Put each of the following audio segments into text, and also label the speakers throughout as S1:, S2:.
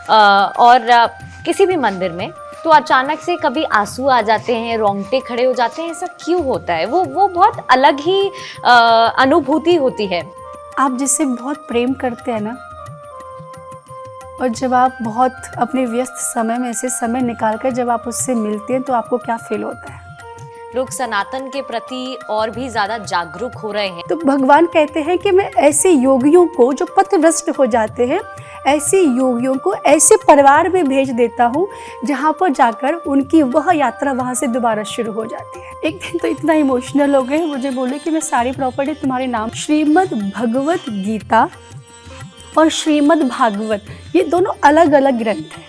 S1: और किसी भी मंदिर में, तो अचानक से कभी आंसू आ जाते हैं, रोंगटे खड़े हो जाते हैं, ऐसा क्यों होता है? वो बहुत अलग ही अनुभूति होती है।
S2: आप जिससे बहुत प्रेम करते हैं ना, और जब आप बहुत अपने व्यस्त समय में से समय निकाल कर जब आप उससे मिलते हैं तो आपको क्या फील होता है?
S1: लोग सनातन के प्रति और भी ज्यादा जागरूक हो रहे हैं।
S2: तो भगवान कहते हैं कि मैं ऐसे योगियों को जो पथभ्रष्ट हो जाते हैं, ऐसे योगियों को ऐसे परिवार में भेज देता हूँ जहाँ पर जाकर उनकी वह यात्रा वहाँ से दोबारा शुरू हो जाती है। एक दिन तो इतना इमोशनल हो गए, मुझे बोले कि मैं सारी प्रॉपर्टी तुम्हारे नाम। श्रीमद् भगवत गीता और श्रीमद् भागवत, ये दोनों अलग अलग ग्रंथ हैं,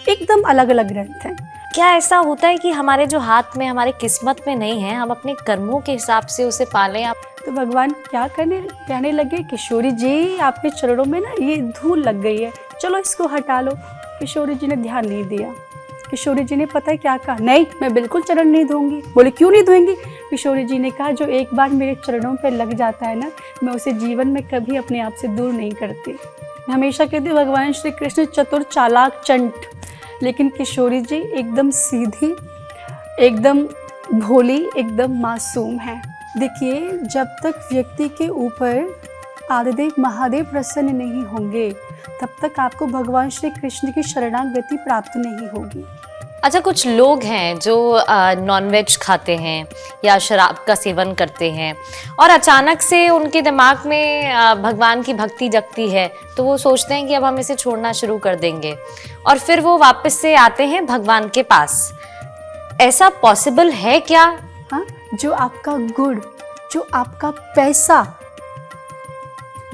S2: एकदम अलग अलग ग्रंथ हैं।
S1: क्या ऐसा होता है कि हमारे जो हाथ में, हमारे किस्मत में नहीं है, हम अपने कर्मों के हिसाब से उसे पालें? आप
S2: तो भगवान क्या कहने लगे, किशोरी जी आपके चरणों में ना ये धूल लग गई है, चलो इसको हटा लो। किशोरी जी ने ध्यान नहीं दिया। किशोरी जी ने पता है क्या कहा, नहीं मैं बिल्कुल चरण नहीं धोऊंगी। बोले क्यों नहीं धोएंगी? किशोरी जी ने कहा, जो एक बार मेरे चरणों पर लग जाता है ना, मैं उसे जीवन में कभी अपने आप से दूर नहीं करती। मैं हमेशा कहती हूँ भगवान श्री कृष्ण चतुर चालाक चंट, लेकिन किशोरी जी एकदम सीधी, एकदम भोली, एकदम मासूम है। देखिए, जब तक व्यक्ति के ऊपर आदिदेव महादेव प्रसन्न नहीं होंगे तब तक आपको भगवान श्री कृष्ण की शरणागति प्राप्त नहीं होगी।
S1: अच्छा, कुछ लोग हैं जो नॉनवेज खाते हैं या शराब का सेवन करते हैं और अचानक से उनके दिमाग में भगवान की भक्ति जगती है, तो वो सोचते हैं कि अब हम इसे छोड़ना शुरू कर देंगे और फिर वो वापस से आते हैं भगवान के पास। ऐसा पॉसिबल है क्या?
S2: हाँ, जो आपका गुण, जो आपका पैसा,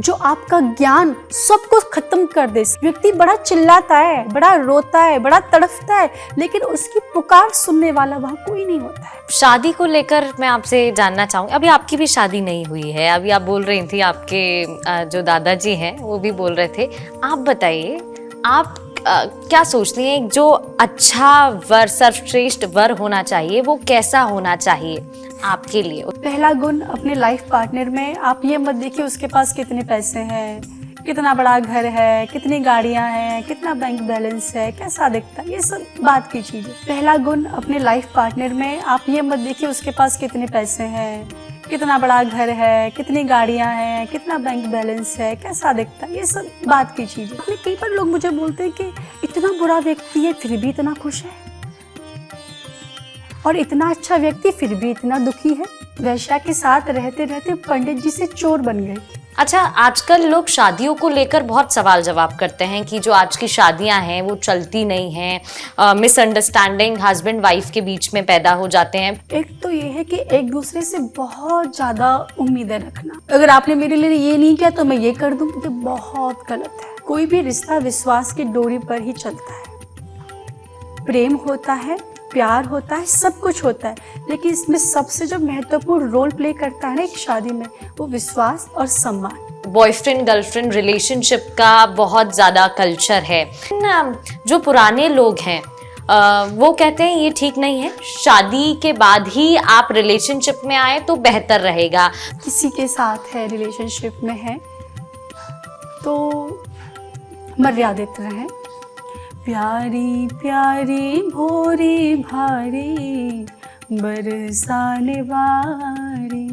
S2: जो आपका ज्ञान सब कुछ खत्म कर दे। व्यक्ति बड़ा चिल्लाता है, बड़ा रोता है, बड़ा तड़फता है, लेकिन उसकी पुकार सुनने वाला वहाँ कोई नहीं होता है।
S1: शादी को लेकर मैं आपसे जानना चाहूँगी, अभी आपकी भी शादी नहीं हुई है, अभी आप बोल रही थी, आपके जो दादाजी हैं वो भी बोल रहे थे। आप बताइए, आप क्या सोचती हैं जो अच्छा वर, सर्वश्रेष्ठ वर होना चाहिए, वो कैसा होना चाहिए आपके लिए?
S2: पहला गुण, अपने लाइफ पार्टनर में आप ये मत देखिए उसके पास कितने पैसे हैं, कितना बड़ा घर है, कितनी गाड़ियां हैं, कितना बैंक बैलेंस है, कैसा दिखता है, ये सब बात की चीज़ें। पहला गुण, अपने लाइफ पार्टनर में आप ये मत देखिए उसके पास कितने पैसे हैं, कितना बड़ा घर है, कितनी गाड़ियां हैं, कितना बैंक बैलेंस है, कैसा दिखता है, ये सब बात की चीज़ें। कई बार लोग मुझे बोलते हैं कि इतना बुरा व्यक्ति है फिर भी इतना खुश है, और इतना अच्छा व्यक्ति फिर भी इतना दुखी है। वैश्या के साथ रहते रहते पंडित जी से चोर बन गए।
S1: अच्छा, आजकल लोग शादियों को लेकर बहुत सवाल जवाब करते हैं कि जो आज की शादियां हैं वो चलती नहीं हैं, मिसअंडरस्टैंडिंग हस्बैंड वाइफ के बीच में पैदा हो जाते हैं।
S2: एक तो ये है कि एक दूसरे से बहुत ज़्यादा उम्मीदें रखना, अगर आपने मेरे लिए ये नहीं किया तो मैं ये कर दूँ, ये बहुत गलत है। कोई भी रिश्ता विश्वास की डोरी पर ही चलता है। प्रेम होता है, प्यार होता है, सब कुछ होता है, लेकिन इसमें सबसे जो महत्वपूर्ण रोल प्ले करता है ना एक शादी में, वो विश्वास और सम्मान।
S1: बॉयफ्रेंड गर्लफ्रेंड रिलेशनशिप का बहुत ज़्यादा कल्चर है। जो पुराने लोग हैं वो कहते हैं ये ठीक नहीं है, शादी के बाद ही आप रिलेशनशिप में आए तो बेहतर रहेगा।
S2: किसी के साथ है, रिलेशनशिप में है, तो मर्यादित रहें। प्यारी प्यारी भोरी भारी बरसाने वारी,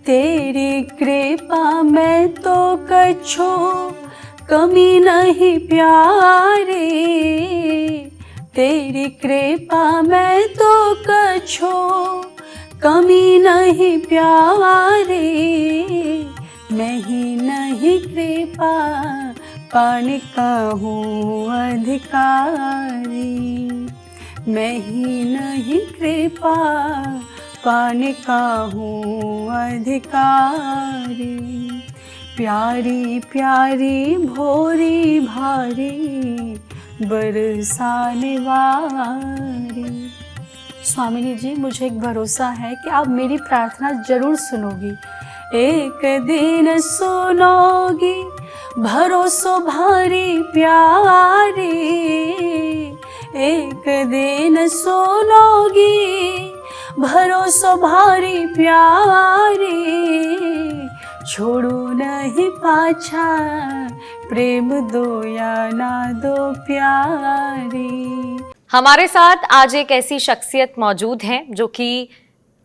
S2: तेरी कृपा में तो कछो कमी नहीं प्यारी, तेरी कृपा में तो कछो कमी नहीं प्यारी, नहीं कृपा पाने का हूँ अधिकारी, मैं ही नहीं कृपा पाने का हूँ अधिकारी, प्यारी प्यारी भोरी भारी बरसाने वारी। स्वामिनी जी, मुझे एक भरोसा है कि आप मेरी प्रार्थना जरूर सुनोगी, एक दिन सुनोगी, भरोसो भारी प्यारी, एक दिन सुनोगी, भरोसो भारी प्यारी, छोड़ो नहीं पाछा, प्रेम दो या ना दो प्यारी।
S1: हमारे साथ आज एक ऐसी शख्सियत मौजूद हैं जो कि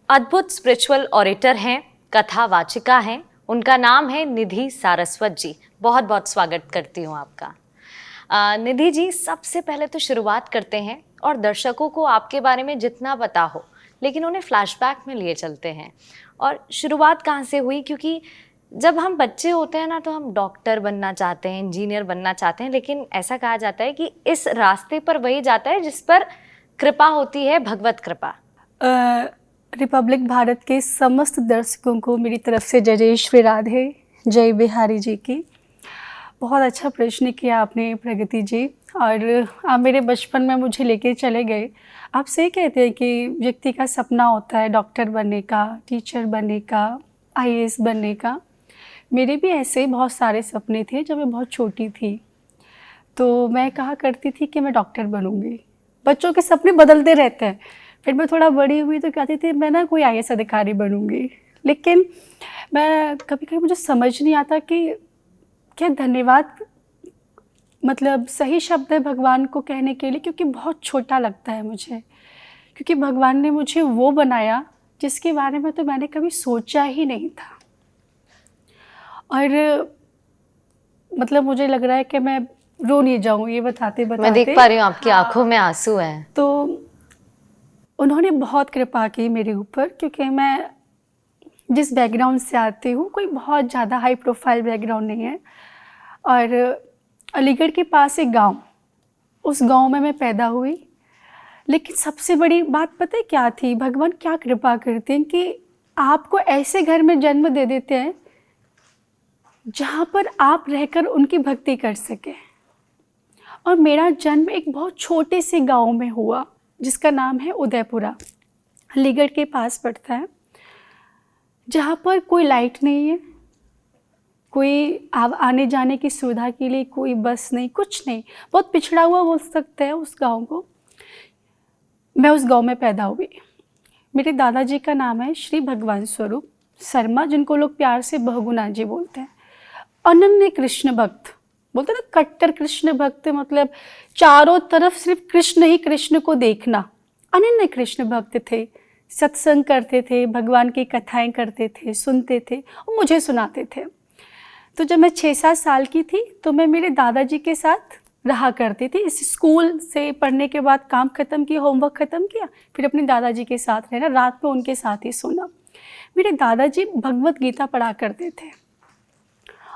S1: अद्भुत स्पिरिचुअल ऑरेटर हैं, कथावाचिका हैं। उनका नाम है निधि सारस्वत जी। बहुत बहुत स्वागत करती हूँ आपका। निधि जी, सबसे पहले तो शुरुआत करते हैं और दर्शकों को आपके बारे में जितना पता हो लेकिन उन्हें फ्लैशबैक में लिए चलते हैं। और शुरुआत कहाँ से हुई, क्योंकि जब हम बच्चे होते हैं ना तो हम डॉक्टर बनना चाहते हैं, इंजीनियर बनना चाहते हैं, लेकिन ऐसा कहा जाता है कि इस रास्ते पर वही जाता है जिस पर कृपा होती है, भगवत कृपा।
S2: रिपब्लिक भारत के समस्त दर्शकों को मेरी तरफ से जय जय श्री राधे, जय बिहारी जी की। बहुत अच्छा प्रश्न किया आपने प्रगति जी, और आप मेरे बचपन में मुझे लेके चले गए। आप सही कहते हैं कि व्यक्ति का सपना होता है डॉक्टर बनने का, टीचर बनने का, आईएएस बनने का। मेरे भी ऐसे बहुत सारे सपने थे जब मैं बहुत छोटी थी। तो मैं कहा करती थी कि मैं डॉक्टर बनूंगी। बच्चों के सपने बदलते रहते हैं। फिर मैं थोड़ा बड़ी हुई तो कहती थी मैं ना कोई आईएएस अधिकारी बनूंगी। लेकिन मैं कभी कभी मुझे समझ नहीं आता कि क्या धन्यवाद मतलब सही शब्द है भगवान को कहने के लिए, क्योंकि बहुत छोटा लगता है मुझे। क्योंकि भगवान ने मुझे वो बनाया जिसके बारे में तो मैंने कभी सोचा ही नहीं था। और मतलब मुझे लग रहा है कि मैं रो नहीं जाऊँ ये बताते बताते।
S1: मैं देख पा रही हूँ आपकी आंखों में आंसू हैं।
S2: तो उन्होंने बहुत कृपा की मेरे ऊपर, क्योंकि मैं जिस बैकग्राउंड से आती हूँ कोई बहुत ज़्यादा हाई प्रोफाइल बैकग्राउंड नहीं है। और अलीगढ़ के पास एक गांव, उस गांव में मैं पैदा हुई। लेकिन सबसे बड़ी बात पता है क्या थी, भगवान क्या कृपा करते हैं कि आपको ऐसे घर में जन्म दे देते हैं जहाँ पर आप रहकर उनकी भक्ति कर सकें। और मेरा जन्म एक बहुत छोटे से गांव में हुआ जिसका नाम है उदयपुरा, अलीगढ़ के पास पड़ता है, जहाँ पर कोई लाइट नहीं है, कोई आने जाने की सुविधा के लिए कोई बस नहीं, कुछ नहीं। बहुत पिछड़ा हुआ बोल सकते हैं उस गांव को। मैं उस गांव में पैदा हुई। मेरे दादाजी का नाम है श्री भगवान स्वरूप शर्मा, जिनको लोग प्यार से बहुगुणा जी बोलते हैं। अनन्य कृष्ण भक्त बोलते हैं ना, कट्टर कृष्ण भक्त, मतलब चारों तरफ सिर्फ कृष्ण ही कृष्ण को देखना। अनन्य कृष्ण भक्त थे, सत्संग करते थे, भगवान की कथाएं करते थे, सुनते थे और मुझे सुनाते थे। तो जब मैं 6-7 साल की थी तो मैं मेरे दादाजी के साथ रहा करती थी। इस स्कूल से पढ़ने के बाद काम ख़त्म किया, होमवर्क ख़त्म किया, फिर अपने दादाजी के साथ रहना, रात में उनके साथ ही सोना। मेरे दादाजी भगवत गीता पढ़ा करते थे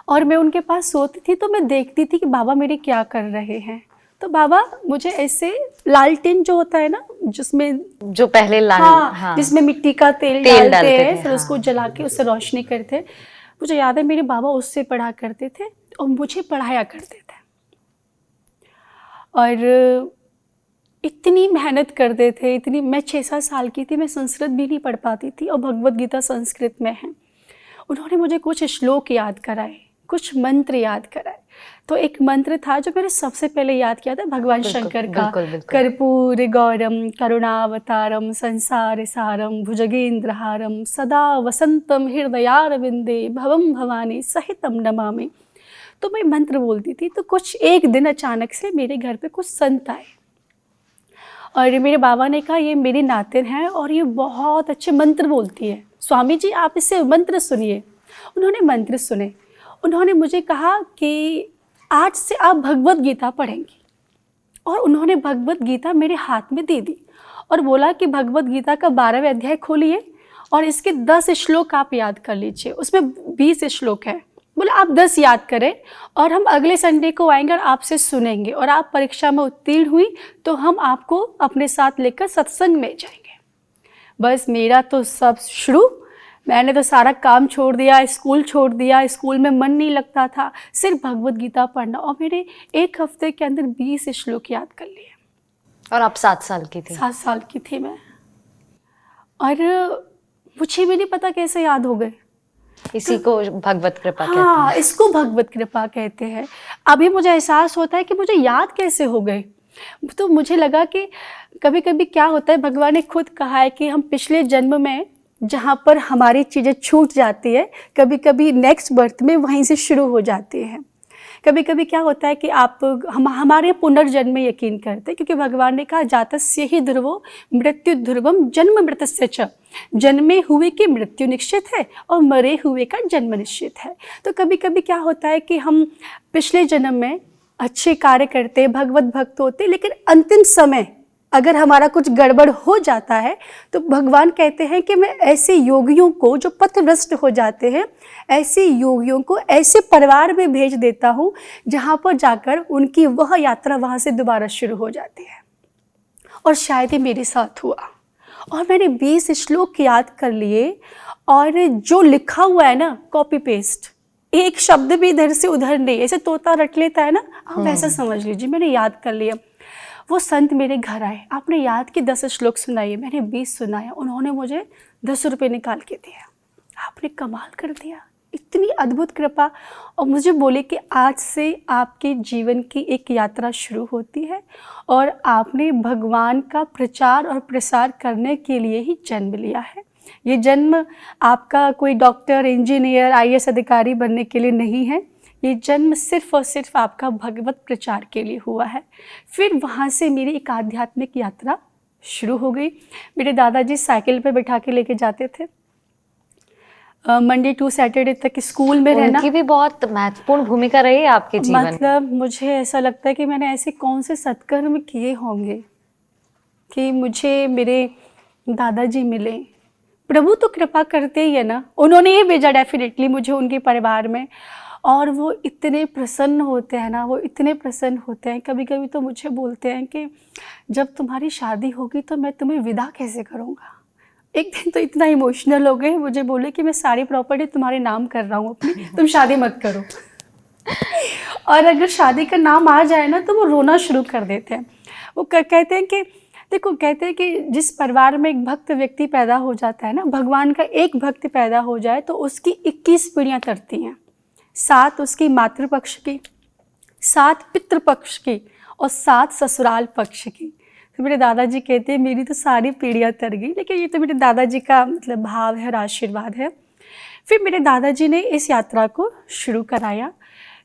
S2: और मैं उनके पास सोती थी तो मैं देखती थी कि बाबा मेरे क्या कर रहे हैं। तो बाबा मुझे ऐसे लालटेन जो होता है ना, जिसमें
S1: जो पहले लाल,
S2: हाँ, जिसमें मिट्टी का तेल डालते हैं, फिर उसको जला के उससे रोशनी करते हैं। मुझे याद है मेरे बाबा उससे पढ़ा करते थे और मुझे पढ़ाया करते थे। और इतनी मेहनत करते थे, इतनी, मैं 6-7 साल की थी, मैं संस्कृत भी नहीं पढ़ पाती थी और भगवत गीता संस्कृत में है। उन्होंने मुझे कुछ श्लोक याद कराए, कुछ मंत्र याद कराए। तो एक मंत्र था जो मैंने सबसे पहले याद किया था भगवान शंकर का, कर्पूर गौरम करुणावतारम संसार सारम भुजगेंद्रहारम सदा वसंतम हृदयारविंदे भवम भवानी सहितम नमामि। तो मैं मंत्र बोलती थी। तो कुछ एक दिन अचानक से मेरे घर पे कुछ संत आए और मेरे बाबा ने कहा ये मेरी नातिन है और ये बहुत अच्छे मंत्र बोलती है, स्वामी जी आप इससे मंत्र सुनिए। उन्होंने मंत्र सुने। उन्होंने मुझे कहा कि आज से आप भगवत गीता पढ़ेंगी, और उन्होंने भगवत गीता मेरे हाथ में दे दी और बोला कि भगवत गीता का 12वां अध्याय खोलिए और इसके 10 श्लोक आप याद कर लीजिए। उसमें 20 श्लोक है। बोला आप 10 याद करें और हम अगले संडे को आएंगे और आपसे सुनेंगे, और आप परीक्षा में उत्तीर्ण हुई तो हम आपको अपने साथ लेकर सत्संग में जाएंगे। बस मेरा तो सब शुरू, मैंने तो सारा काम छोड़ दिया, स्कूल छोड़ दिया, स्कूल में मन नहीं लगता था, सिर्फ भगवत गीता पढ़ना, और मेरे 1 हफ्ते के अंदर 20 श्लोक याद कर लिए।
S1: और आप 7 साल की थी?
S2: 7 साल की थी मैं, और मुझे भी नहीं पता कैसे याद हो गए।
S1: इसी को भगवत कृपा कहते हैं।
S2: हाँ, इसको भगवत कृपा कहते हैं। अभी मुझे एहसास होता है कि मुझे याद कैसे हो गए। तो मुझे लगा कि कभी कभी क्या होता है, भगवान ने खुद कहा है कि हम पिछले जन्म में जहाँ पर हमारी चीज़ें छूट जाती है, कभी कभी नेक्स्ट बर्थ में वहीं से शुरू हो जाती हैं। कभी कभी क्या होता है कि हम हमारे पुनर्जन्म में यकीन करते हैं, क्योंकि भगवान ने कहा जातस्य ही ध्रुवो मृत्यु ध्रुवम जन्म मृतस्य च, जन्मे हुए की मृत्यु निश्चित है और मरे हुए का जन्म निश्चित है। तो कभी कभी क्या होता है कि हम पिछले जन्म में अच्छे कार्य करते, भगवत भक्त होते, लेकिन अंतिम समय अगर हमारा कुछ गड़बड़ हो जाता है तो भगवान कहते हैं कि मैं ऐसे योगियों को जो पथभ्रष्ट हो जाते हैं, ऐसे योगियों को ऐसे परिवार में भेज देता हूँ जहाँ पर जाकर उनकी वह यात्रा वहाँ से दोबारा शुरू हो जाती है। और शायद ही मेरे साथ हुआ, और मैंने 20 श्लोक याद कर लिए, और जो लिखा हुआ है ना, कॉपी पेस्ट, एक शब्द भी इधर से उधर नहीं, ऐसे तोता रट लेता है ना, आप वैसा समझ लीजिए मैंने याद कर लिया। वो संत मेरे घर आए, आपने याद की 10 श्लोक सुनाइए, मैंने 20 सुनाया, उन्होंने मुझे 10 रुपये निकाल के दिया। आपने कमाल कर दिया, इतनी अद्भुत कृपा। और मुझे बोले कि आज से आपके जीवन की एक यात्रा शुरू होती है और आपने भगवान का प्रचार और प्रसार करने के लिए ही जन्म लिया है। ये जन्म आपका कोई डॉक्टर, इंजीनियर, IAS अधिकारी बनने के लिए नहीं है, ये जन्म सिर्फ और सिर्फ आपका भगवत प्रचार के लिए हुआ है। फिर वहाँ से मेरी एक आध्यात्मिक यात्रा शुरू हो गई। मेरे दादाजी साइकिल पे बैठा के लेके जाते थे, मंडे टू सैटरडे तक स्कूल में रहना।
S1: उनकी भी बहुत महत्वपूर्ण भूमिका रही है आपके जीवन में।
S2: मतलब मुझे ऐसा लगता है कि मैंने ऐसे कौन से सत्कर्म किए होंगे कि मुझे मेरे दादाजी मिले। प्रभु तो कृपा करते ही है ना, उन्होंने ही भेजा डेफिनेटली मुझे उनके परिवार में, और वो इतने प्रसन्न होते हैं ना, वो इतने प्रसन्न होते हैं। कभी कभी तो मुझे बोलते हैं कि जब तुम्हारी शादी होगी तो मैं तुम्हें विदा कैसे करूँगा। एक दिन तो इतना इमोशनल हो गए, मुझे बोले कि मैं सारी प्रॉपर्टी तुम्हारे नाम कर रहा हूँ अपनी, तुम शादी मत करो। और अगर शादी का नाम आ जाए ना तो वो रोना शुरू कर देते हैं। वो कहते हैं कि देखो, कहते हैं कि जिस परिवार में एक भक्त व्यक्ति पैदा हो जाता है ना, भगवान का एक भक्त पैदा हो जाए तो उसकी 21 पीढ़ियाँ तरती हैं, 7 उसकी मातृपक्ष की, 7 पितृपक्ष की और 7 ससुराल पक्ष की। तो मेरे दादाजी कहते हैं मेरी तो सारी पीढ़ियाँ तर गई, लेकिन ये तो मेरे दादाजी का मतलब भाव है और आशीर्वाद है। फिर मेरे दादाजी ने इस यात्रा को शुरू कराया।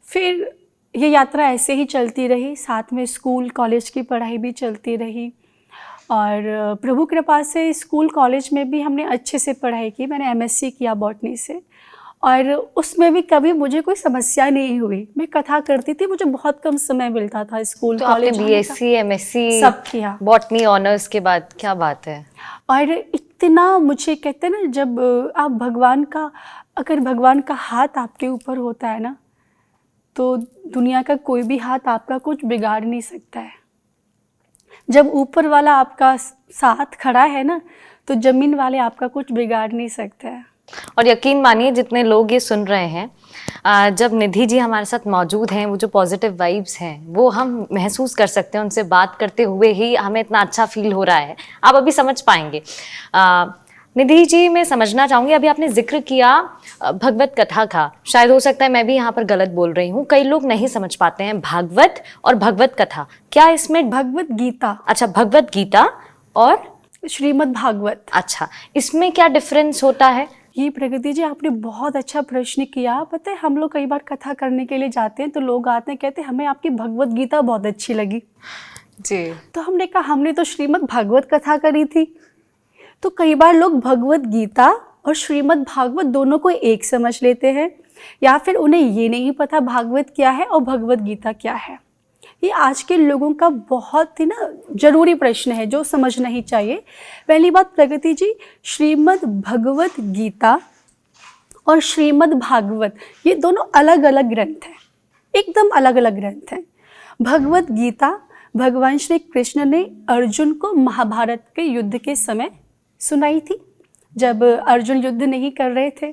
S2: फिर ये यात्रा ऐसे ही चलती रही, साथ में स्कूल कॉलेज की पढ़ाई भी चलती रही, और प्रभु कृपा से स्कूल कॉलेज में भी हमने अच्छे से पढ़ाई की। मैंने MSc किया बॉटनी से, और उसमें भी कभी मुझे कोई समस्या नहीं हुई। मैं कथा करती थी, मुझे बहुत कम समय मिलता था स्कूल कॉलेज।
S1: आपने BSc MSc
S2: सब किया,
S1: बॉटनी ऑनर्स के बाद, क्या बात है।
S2: और इतना मुझे कहते हैं ना, जब आप भगवान का, अगर भगवान का हाथ आपके ऊपर होता है ना, तो दुनिया का कोई भी हाथ आपका कुछ बिगाड़ नहीं सकता है। जब ऊपर वाला आपका साथ खड़ा है ना, तो ज़मीन वाले आपका कुछ बिगाड़ नहीं सकते हैं।
S1: और यकीन मानिए जितने लोग ये सुन रहे हैं, जब निधि जी हमारे साथ मौजूद हैं, वो जो पॉजिटिव वाइब्स हैं वो हम महसूस कर सकते हैं। उनसे बात करते हुए ही हमें इतना अच्छा फील हो रहा है, आप अभी समझ पाएंगे। निधि जी, मैं समझना चाहूँगी, अभी आपने जिक्र किया भगवत कथा का, शायद हो सकता है मैं भी यहाँ पर गलत बोल रही हूँ, कई लोग नहीं समझ पाते हैं भागवत और भगवत कथा, क्या इसमें?
S2: भगवत गीता।
S1: अच्छा, भगवत गीता और
S2: श्रीमद् भागवत।
S1: अच्छा, इसमें क्या डिफरेंस होता है?
S2: ये प्रगति जी, आपने बहुत अच्छा प्रश्न किया। पता है, हम लोग कई बार कथा करने के लिए जाते हैं तो लोग आते हैं, कहते हैं हमें आपकी भगवत गीता बहुत अच्छी लगी
S1: जी।
S2: तो हमने कहा हमने तो श्रीमद् भागवत कथा करी थी। तो कई बार लोग भगवत गीता और श्रीमद् भागवत दोनों को एक समझ लेते हैं, या फिर उन्हें ये नहीं पता भागवत क्या है और भगवत गीता क्या है। ये आज के लोगों का बहुत ही ना जरूरी प्रश्न है जो समझना ही चाहिए। पहली बात प्रगति जी, श्रीमद् भगवत गीता और श्रीमद् भागवत ये दोनों अलग अलग ग्रंथ हैं, एकदम अलग अलग ग्रंथ हैं। भगवत गीता भगवान श्री कृष्ण ने अर्जुन को महाभारत के युद्ध के समय सुनाई थी, जब अर्जुन युद्ध नहीं कर रहे थे,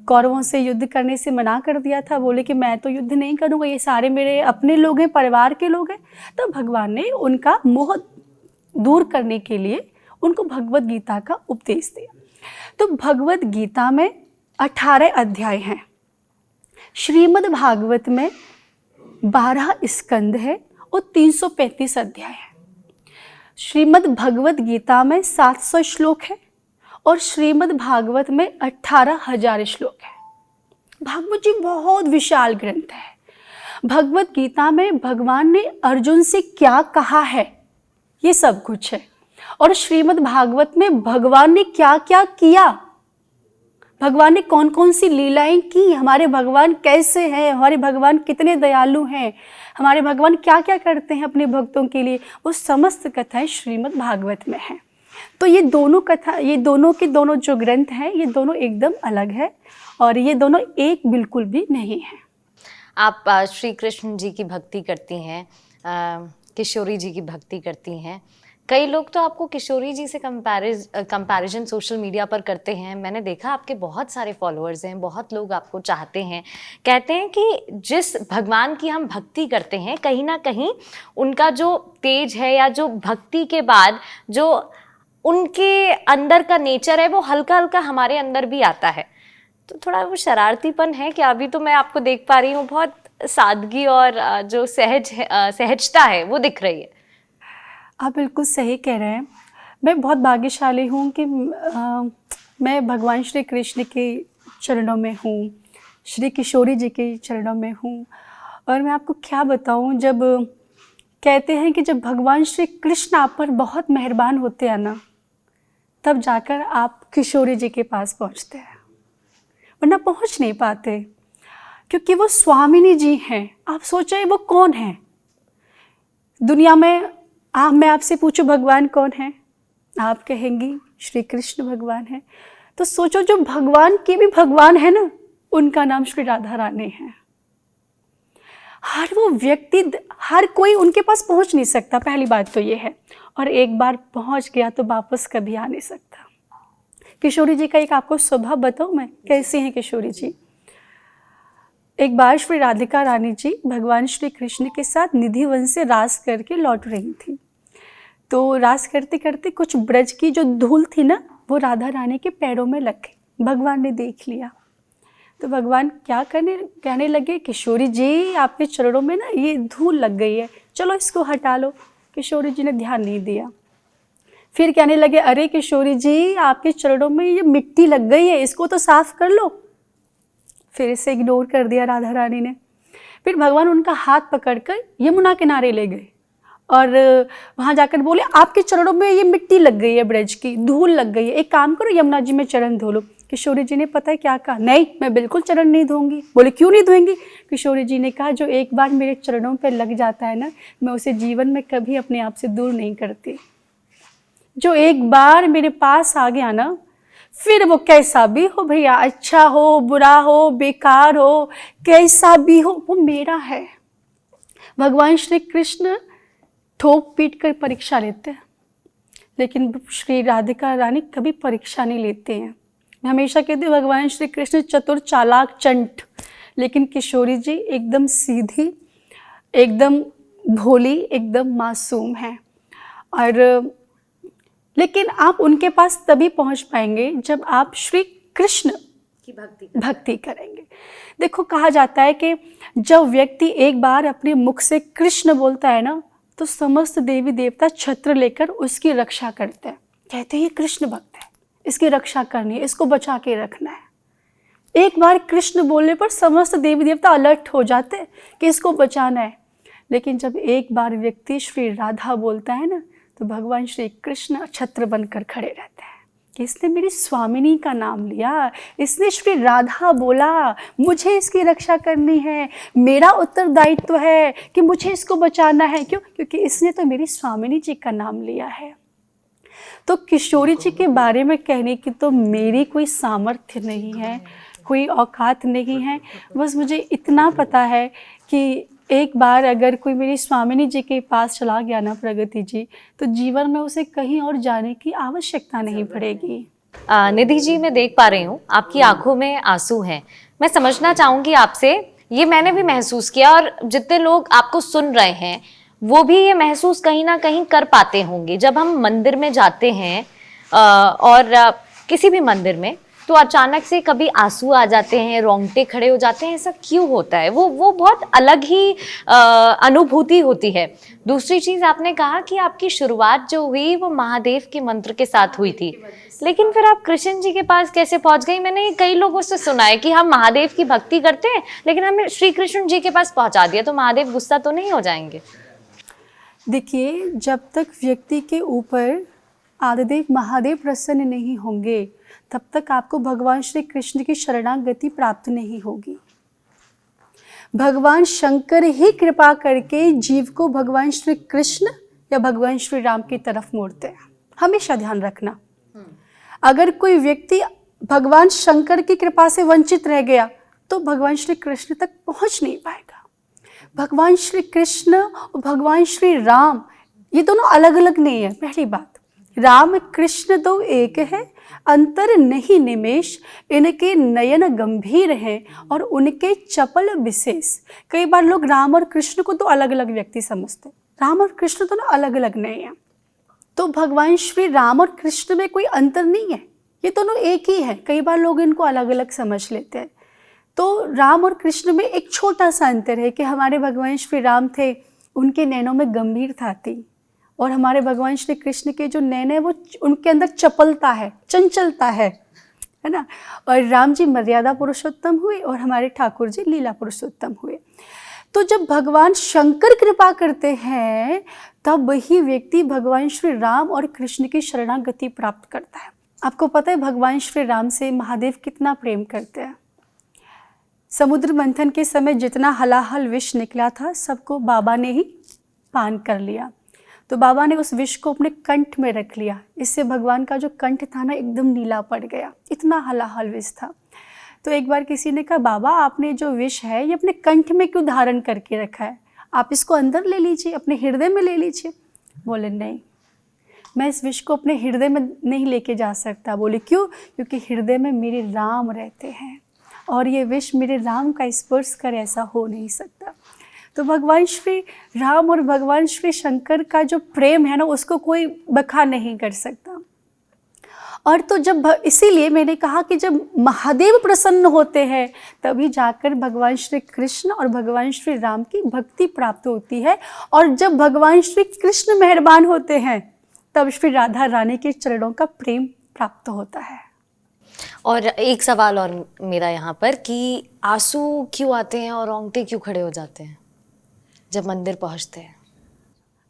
S2: कौरवों से युद्ध करने से मना कर दिया था, बोले कि मैं तो युद्ध नहीं करूँगा, ये सारे मेरे अपने लोग हैं, परिवार के लोग हैं। तो भगवान ने उनका मोह दूर करने के लिए उनको भगवत गीता का उपदेश दिया। तो भगवत गीता में 18 अध्याय हैं, श्रीमद् भागवत में 12 स्कंद है और 335 अध्याय है। श्रीमद् भगवत गीता में 700 श्लोक है और श्रीमद् भागवत में 18,000 श्लोक है। भागवत जी बहुत विशाल ग्रंथ है। भगवत गीता में भगवान ने अर्जुन से क्या कहा है ये सब कुछ है, और श्रीमद् भागवत में भगवान ने क्या क्या किया, भगवान ने कौन कौन सी लीलाएं की, हमारे भगवान कैसे हैं, हमारे भगवान कितने दयालु हैं, हमारे भगवान क्या क्या करते हैं अपने भक्तों के लिए, वो समस्त कथाएं श्रीमद् भागवत में हैं। तो ये दोनों कथा, ये दोनों के दोनों जो ग्रंथ हैं, ये दोनों एकदम अलग है और ये दोनों एक बिल्कुल भी नहीं है।
S1: आप श्री कृष्ण जी की भक्ति करती हैं, किशोरी जी की भक्ति करती हैं। कई लोग तो आपको किशोरी जी से कंपैरिजन सोशल मीडिया पर करते हैं। मैंने देखा आपके बहुत सारे फॉलोअर्स हैं, बहुत लोग आपको चाहते हैं, कहते हैं कि जिस भगवान की हम भक्ति करते हैं कहीं ना कहीं उनका जो तेज है या जो भक्ति के बाद जो उनके अंदर का नेचर है वो हल्का हल्का हमारे अंदर भी आता है। तो थोड़ा वो शरारतीपन है कि अभी तो मैं आपको देख पा रही हूँ, बहुत सादगी और जो सहजता है वो दिख रही है।
S2: आप बिल्कुल सही कह रहे हैं। मैं बहुत भाग्यशाली हूँ कि मैं भगवान श्री कृष्ण के चरणों में हूँ, श्री किशोरी जी के चरणों में हूँ। और मैं आपको क्या बताऊँ, जब कहते हैं कि जब भगवान श्री कृष्ण आप पर बहुत मेहरबान होते हैं ना, तब जाकर आप किशोरी जी के पास पहुँचते हैं, वरना पहुँच नहीं पाते, क्योंकि वो स्वामिनी जी हैं। आप सोचिए वो कौन है दुनिया में। मैं आपसे पूछूं भगवान कौन है, आप कहेंगी श्री कृष्ण भगवान है। तो सोचो जो भगवान की भी भगवान है ना, उनका नाम श्री राधा रानी है। हर वो व्यक्ति, हर कोई उनके पास पहुंच नहीं सकता, पहली बात तो ये है। और एक बार पहुंच गया तो वापस कभी आ नहीं सकता। किशोरी जी का एक आपको स्वभाव बताऊं मैं, कैसी हैं किशोरी जी। एक बार श्री राधिका रानी जी भगवान श्री कृष्ण के साथ निधि वन से रास करके लौट रही थी। तो रास करते करते कुछ ब्रज की जो धूल थी ना, वो राधा रानी के पैरों में लग गई। भगवान ने देख लिया तो भगवान क्या कहने लगे, किशोरी जी आपके चरणों में ना ये धूल लग गई है, चलो इसको हटा लो। किशोरी जी ने ध्यान नहीं दिया। फिर कहने लगे, अरे किशोरी जी आपके चरणों में ये मिट्टी लग गई है, इसको तो साफ कर लो। फिर इसे इग्नोर कर दिया राधा रानी ने। फिर भगवान उनका हाथ पकड़कर यमुना किनारे ले गए और वहाँ जाकर बोले, आपके चरणों में ये मिट्टी लग गई है, ब्रज की धूल लग गई है, एक काम करो यमुना जी में चरण धो लो। किशोरी जी ने पता है क्या कहा, नहीं मैं बिल्कुल चरण नहीं धोऊंगी। बोले क्यों नहीं धोएंगी? किशोरी जी ने कहा, जो एक बार मेरे चरणों पर लग जाता है ना, मैं उसे जीवन में कभी अपने आप से दूर नहीं करती। जो एक बार मेरे पास आ गया ना, फिर वो कैसा भी हो भैया, अच्छा हो बुरा हो बेकार हो कैसा भी हो, वो मेरा है। भगवान श्री कृष्ण ठोक पीट कर परीक्षा लेते हैं, लेकिन श्री राधिका रानी कभी परीक्षा नहीं लेते हैं। मैं हमेशा कहती हूँ भगवान श्री कृष्ण चतुर चालाक चंट, लेकिन किशोरी जी एकदम सीधी, एकदम भोली, एकदम मासूम है। और लेकिन आप उनके पास तभी पहुंच पाएंगे जब आप श्री कृष्ण की भक्ति करेंगे। देखो कहा जाता है कि जब व्यक्ति एक बार अपने मुख से कृष्ण बोलता है ना, तो समस्त देवी देवता छत्र लेकर उसकी रक्षा करते हैं। कहते हैं ये कृष्ण भक्त है, इसकी रक्षा करनी है, इसको बचा के रखना है। एक बार कृष्ण बोलने पर समस्त देवी देवता अलर्ट हो जाते हैं कि इसको बचाना है। लेकिन जब एक बार व्यक्ति श्री राधा बोलता है ना, तो भगवान श्री कृष्ण छत्र बनकर खड़े रहते हैं कि इसने मेरी स्वामिनी का नाम लिया, इसने श्री राधा बोला, मुझे इसकी रक्षा करनी है, मेरा उत्तरदायित्व है कि मुझे इसको बचाना है। क्यों? क्योंकि इसने तो मेरी स्वामिनी जी का नाम लिया है। तो किशोरी जी के बारे में कहने की तो मेरी कोई सामर्थ्य नहीं है, कोई औकात नहीं है। बस मुझे इतना पता है कि एक बार अगर कोई मेरी स्वामिनी जी के पास चला गया ना, प्रगति जी, तो जीवन में उसे कहीं और जाने की आवश्यकता नहीं पड़ेगी।
S1: निधि जी, मैं देख पा रही हूँ आपकी आंखों में आंसू हैं। मैं समझना चाहूँगी आपसे, ये मैंने भी महसूस किया और जितने लोग आपको सुन रहे हैं वो भी ये महसूस कहीं ना कहीं कर पाते होंगे। जब हम मंदिर में जाते हैं और किसी भी मंदिर में, तो अचानक से कभी आंसू आ जाते हैं, रोंगटे खड़े हो जाते हैं, ऐसा क्यों होता है? वो बहुत अलग ही अनुभूति होती है। दूसरी चीज, आपने कहा कि आपकी शुरुआत जो हुई वो महादेव के मंत्र के साथ हुई थी, लेकिन फिर आप कृष्ण जी के पास कैसे पहुंच गई? मैंने कई लोगों से सुना है कि हम महादेव की भक्ति करते हैं लेकिन हमें श्री कृष्ण जी के पास पहुंचा दिया, तो महादेव गुस्सा तो नहीं हो जाएंगे?
S2: देखिए, जब तक व्यक्ति के ऊपर आदिदेव महादेव प्रसन्न नहीं होंगे तब तक आपको भगवान श्री कृष्ण की शरणागति प्राप्त नहीं होगी। भगवान शंकर ही कृपा करके जीव को भगवान श्री कृष्ण या भगवान श्री राम की तरफ मोड़ते हैं। हमेशा ध्यान रखना, अगर कोई व्यक्ति भगवान शंकर की कृपा से वंचित रह गया तो भगवान श्री कृष्ण तक पहुंच नहीं पाएगा। भगवान श्री कृष्ण और भगवान श्री राम ये दोनों अलग अलग नहीं है। पहली बात, राम कृष्ण दो एक है, अंतर नहीं निमेश, इनके नयन गंभीर हैं और उनके चपल विशेष। कई बार लोग राम और कृष्ण को तो अलग अलग व्यक्ति समझते, राम और कृष्ण दोनों अलग अलग नहीं है। तो भगवान श्री राम और कृष्ण में कोई अंतर नहीं है, ये दोनों एक ही है। कई बार लोग इनको अलग अलग समझ लेते हैं। तो राम और कृष्ण में एक छोटा सा अंतर है कि हमारे भगवान श्री राम थे, उनके नैनों में गंभीरता थी, और हमारे भगवान श्री कृष्ण के जो नैन है वो उनके अंदर चपलता है, चंचलता है ना। और राम जी मर्यादा पुरुषोत्तम हुए और हमारे ठाकुर जी लीला पुरुषोत्तम हुए। तो जब भगवान शंकर कृपा करते हैं तब वही व्यक्ति भगवान श्री राम और कृष्ण की शरणागति प्राप्त करता है। आपको पता है भगवान श्री राम से महादेव कितना प्रेम करते हैं। समुद्र मंथन के समय जितना हलाहल विष निकला था सबको बाबा ने ही पान कर लिया। तो बाबा ने उस विष को अपने कंठ में रख लिया, इससे भगवान का जो कंठ था ना एकदम नीला पड़ गया, इतना हलाहल विष था। तो एक बार किसी ने कहा, बाबा आपने जो विष है ये अपने कंठ में क्यों धारण करके रखा है, आप इसको अंदर ले लीजिए, अपने हृदय में ले लीजिए। बोले नहीं, मैं इस विष को अपने हृदय में नहीं लेके जा सकता। बोले क्यों? क्योंकि हृदय में मेरे राम रहते हैं और ये विष मेरे राम का स्पर्श करे, ऐसा हो नहीं सकता। तो भगवान श्री राम और भगवान श्री शंकर का जो प्रेम है ना उसको कोई बखा नहीं कर सकता। और तो जब इसीलिए मैंने कहा कि जब महादेव प्रसन्न होते हैं तभी जाकर भगवान श्री कृष्ण और भगवान श्री राम की भक्ति प्राप्त होती है, और जब भगवान श्री कृष्ण मेहरबान होते हैं तब श्री राधा रानी के चरणों का प्रेम प्राप्त होता है।
S1: और एक सवाल और मेरा यहाँ पर कि आंसू क्यों आते हैं और रोंगटे क्यों खड़े हो जाते हैं जब मंदिर पहुँचते हैं?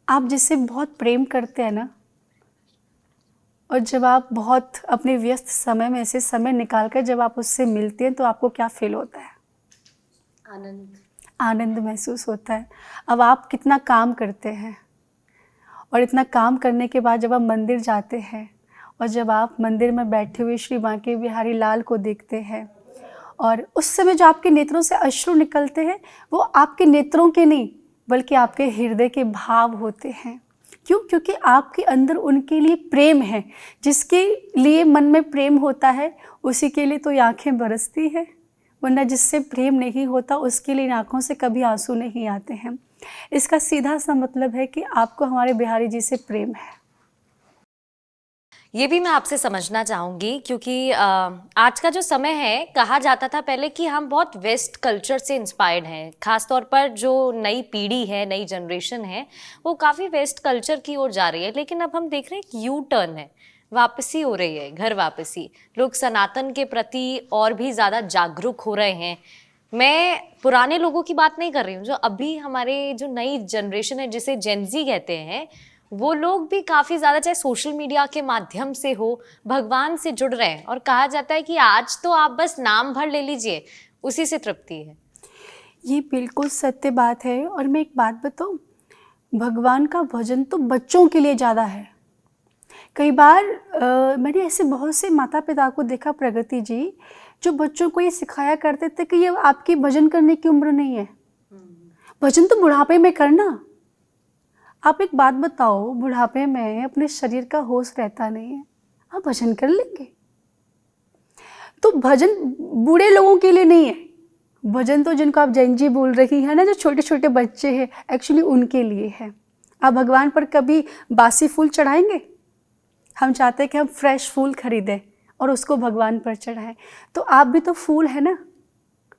S2: आप जिससे बहुत प्रेम करते हैं ना, और जब आप बहुत अपने व्यस्त समय में ऐसे समय निकाल कर जब आप उससे मिलते हैं तो आपको क्या फील होता है? आनंद महसूस होता है। अब आप कितना काम करते हैं और इतना काम करने के बाद जब आप मंदिर जाते हैं और जब आप मंदिर में बैठे हुए श्री बांके बिहारी लाल को देखते हैं और उस समय जो आपके नेत्रों से अश्रु निकलते हैं वो आपके नेत्रों के नहीं बल्कि आपके हृदय के भाव होते हैं। क्यों? क्योंकि आपके अंदर उनके लिए प्रेम है। जिसके लिए मन में प्रेम होता है उसी के लिए तो ये आँखें बरसती है, वरना जिससे प्रेम नहीं होता उसके लिए आँखों से कभी आंसू नहीं आते हैं। इसका सीधा सा मतलब है कि आपको हमारे बिहारी जी से प्रेम है।
S1: ये भी मैं आपसे समझना चाहूँगी क्योंकि आज का जो समय है, कहा जाता था पहले कि हम बहुत वेस्ट कल्चर से इंस्पायर्ड हैं। खास तौर पर जो नई पीढ़ी है, नई जनरेशन है, वो काफ़ी वेस्ट कल्चर की ओर जा रही है। लेकिन अब हम देख रहे हैं कि यू टर्न है, वापसी हो रही है, घर वापसी। लोग सनातन के प्रति और भी ज़्यादा जागरूक हो रहे हैं। मैं पुराने लोगों की बात नहीं कर रही हूँ, जो अभी हमारे जो नई जनरेशन है जिसे जेनजी कहते हैं, वो लोग भी काफ़ी ज़्यादा, चाहे सोशल मीडिया के माध्यम से हो, भगवान से जुड़ रहे हैं। और कहा जाता है कि आज तो आप बस नाम भर ले लीजिए, उसी से तृप्ति है।
S2: ये बिल्कुल सत्य बात है। और मैं एक बात बताऊँ, भगवान का भजन तो बच्चों के लिए ज़्यादा है। कई बार मैंने ऐसे बहुत से माता पिता को देखा, प्रगति जी, जो बच्चों को ये सिखाया करते थे कि ये आपकी भजन करने की उम्र नहीं है, भजन तो बुढ़ापे में करना। आप एक बात बताओ, बुढ़ापे में अपने शरीर का होश रहता नहीं है, आप भजन कर लेंगे? तो भजन बूढ़े लोगों के लिए नहीं है, भजन तो जिनको आप जैन जी बोल रही हैं ना, जो छोटे छोटे बच्चे हैं, एक्चुअली उनके लिए है। आप भगवान पर कभी बासी फूल चढ़ाएंगे? हम चाहते हैं कि हम फ्रेश फूल खरीदें और उसको भगवान पर चढ़ाएं। तो आप भी तो फूल है ना,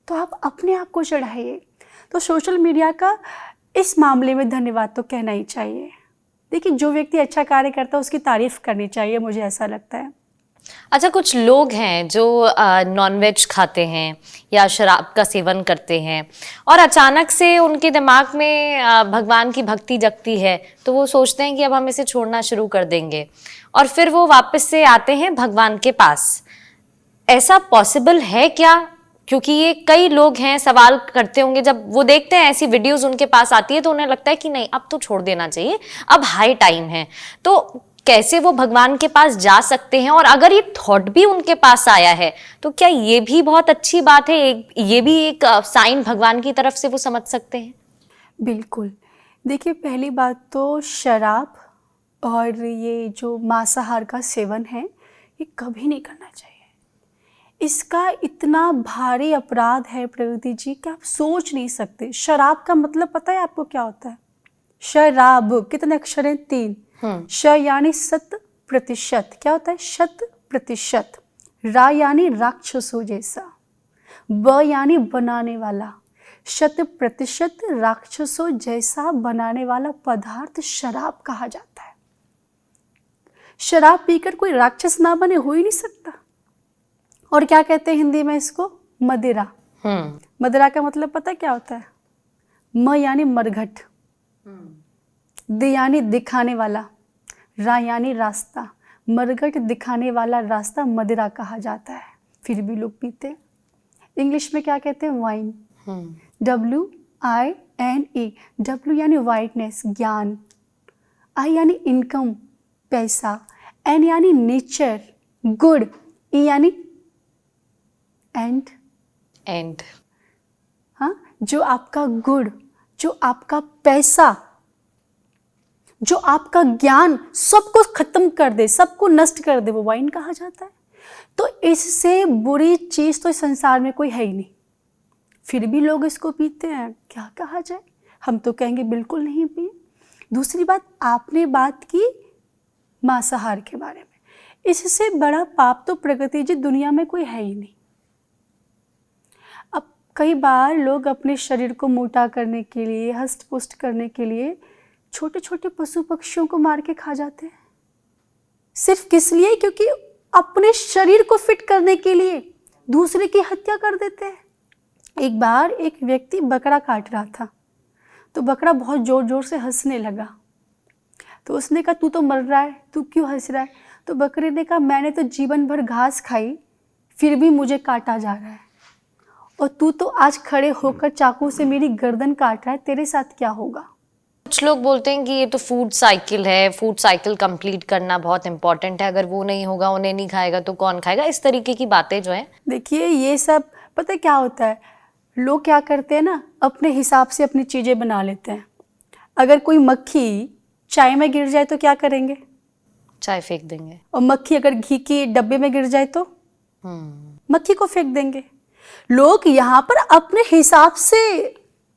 S2: तो आप अपने आप को चढ़ाइए। तो सोशल मीडिया का इस मामले में धन्यवाद तो कहना ही चाहिए। देखिए, जो व्यक्ति अच्छा कार्य करता है उसकी तारीफ करनी चाहिए, मुझे ऐसा लगता है।
S1: अच्छा, कुछ लोग हैं जो नॉनवेज खाते हैं या शराब का सेवन करते हैं और अचानक से उनके दिमाग में भगवान की भक्ति जगती है, तो वो सोचते हैं कि अब हम इसे छोड़ना शुरू कर देंगे और फिर वो वापस से आते हैं भगवान के पास। ऐसा पॉसिबल है क्या? क्योंकि ये कई लोग हैं सवाल करते होंगे, जब वो देखते हैं ऐसी वीडियोस उनके पास आती है तो उन्हें लगता है कि नहीं, अब तो छोड़ देना चाहिए, अब हाई टाइम है। तो कैसे वो भगवान के पास जा सकते हैं? और अगर ये थॉट भी उनके पास आया है तो क्या ये भी बहुत अच्छी बात है? ये भी एक साइन भगवान की तरफ से वो समझ सकते हैं?
S2: बिल्कुल। देखिए, पहली बात तो शराब और ये जो मांसाहार का सेवन है, ये कभी नहीं करना चाहिए। इसका इतना भारी अपराध है प्रगति जी कि आप सोच नहीं सकते। शराब का मतलब पता है आपको क्या होता है? शराब, कितने अक्षर हैं? 3। श यानी 100%, क्या होता है? 100%। रा यानी राक्षसों जैसा, ब यानी बनाने वाला, 100% राक्षसों जैसा बनाने वाला पदार्थ शराब कहा जाता है। शराब पीकर कोई राक्षस ना बने, हो ही नहीं सकता। और क्या कहते हैं हिंदी में इसको? मदिरा। मदिरा का मतलब पता क्या होता है? म यानी मरघट, द यानी दिखाने वाला, रा यानी रास्ता। मरघट दिखाने वाला रास्ता मदिरा कहा जाता है, फिर भी लोग पीते हैं। इंग्लिश में क्या कहते हैं? वाइन। WINE। W यानी वाइटनेस, ज्ञान। I यानी इनकम, पैसा। N यानी नेचर, गुड। E यानी एंड। हाँ, जो आपका गुड, जो आपका पैसा, जो आपका ज्ञान सबको खत्म कर दे, सबको नष्ट कर दे, वो वाइन कहा जाता है। तो इससे बुरी चीज तो इस संसार में कोई है ही नहीं, फिर भी लोग इसको पीते हैं। क्या कहा जाए? हम तो कहेंगे बिल्कुल नहीं पिए। दूसरी बात, आपने बात की मांसाहार के बारे में, इससे बड़ा पाप तो प्रगति जी दुनिया में कोई है ही नहीं। अब कई बार लोग अपने शरीर को मोटा करने के लिए, हष्ट पुष्ट करने के लिए छोटे छोटे पशु पक्षियों को मार के खा जाते हैं। सिर्फ किस लिए? क्योंकि अपने शरीर को फिट करने के लिए दूसरे की हत्या कर देते हैं। एक बार एक व्यक्ति बकरा काट रहा था, तो बकरा बहुत जोर जोर से हंसने लगा। तो उसने कहा, तू तो मर रहा है, तू क्यों हंस रहा है? तो बकरे ने कहा, मैंने तो जीवन भर घास खाई, फिर भी मुझे काटा जा रहा है, और तू तो आज खड़े होकर चाकू से मेरी गर्दन काट रहा है, तेरे साथ क्या होगा?
S1: कुछ लोग बोलते हैं कि ये तो फूड साइकिल है, फूड साइकिल कंप्लीट करना बहुत इंपॉर्टेंट है, अगर वो नहीं होगा, उन्हें नहीं खाएगा तो कौन खाएगा, इस तरीके की बातें जो है।
S2: देखिए, ये सब पता है क्या होता है? लोग क्या करते हैं ना, अपने हिसाब से अपनी चीज़ें बना लेते हैं। अगर कोई मक्खी चाय में गिर जाए तो क्या करेंगे?
S1: चाय फेंक देंगे।
S2: और मक्खी अगर घी के डब्बे में गिर जाए तो मक्खी को फेंक देंगे। लोग यहाँ पर अपने हिसाब से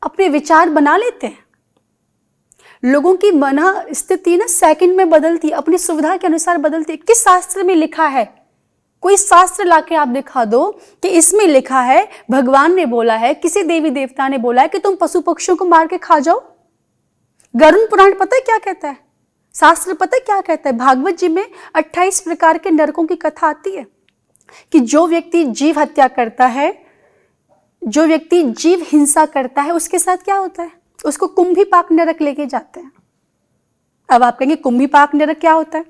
S2: अपने विचार बना लेते हैं। लोगों की मन स्थिति ना सेकंड में बदलती है, अपनी सुविधा के अनुसार बदलती है। किस शास्त्र में लिखा है? कोई शास्त्र लाके आप दिखा दो कि इसमें लिखा है, भगवान ने बोला है, किसी देवी देवता ने बोला है कि तुम पशु पक्षियों को मार के खा जाओ। गरुड़ पुराण पता है क्या कहता है? शास्त्र पता है क्या कहता है? भागवत जी में 28 प्रकार के नरकों की कथा आती है कि जो व्यक्ति जीव हत्या करता है, जो व्यक्ति जीव हिंसा करता है, उसके साथ क्या होता है? उसको कुंभीपाक नरक लेके जाते हैं। अब आप कहेंगे कुंभीपाक नरक क्या होता है?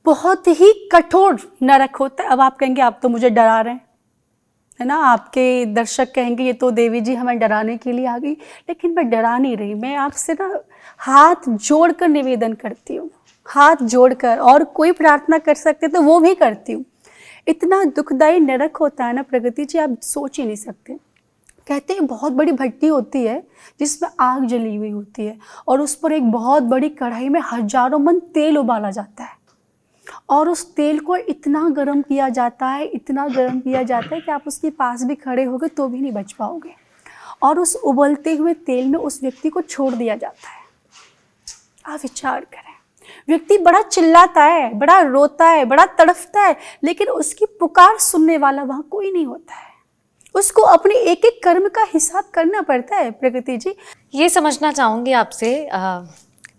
S2: बहुत ही कठोर नरक होता है। अब आप कहेंगे आप तो मुझे डरा रहे हैं, है ना? आपके दर्शक कहेंगे ये तो देवी जी हमें डराने के लिए आ गई। लेकिन मैं डरा नहीं रही, मैं आपसे ना हाथ जोड़कर निवेदन करती हूँ, हाथ जोड़कर, और कोई प्रार्थना कर सकते तो वो भी करती हूँ। इतना दुखदायी नरक होता है ना प्रगति जी, आप सोच ही नहीं सकते। कहते हैं बहुत बड़ी भट्टी होती है जिसमें आग जली हुई होती है, और उस पर एक बहुत बड़ी कढ़ाई में हजारों मन तेल उबाला जाता है, और उस तेल को इतना गर्म किया जाता है, इतना गर्म किया जाता है कि आप उसके पास भी खड़े होगे तो भी नहीं बच पाओगे, और उस उबलते हुए तेल में उस व्यक्ति को छोड़ दिया जाता है। आप विचार करें, व्यक्ति बड़ा चिल्लाता है, बड़ा रोता है, बड़ा तड़फता है, लेकिन उसकी पुकार सुनने वाला वहां कोई नहीं होता है। उसको अपने एक एक कर्म का हिसाब करना पड़ता है। प्रकृति जी,
S1: ये समझना चाहूंगी आपसे,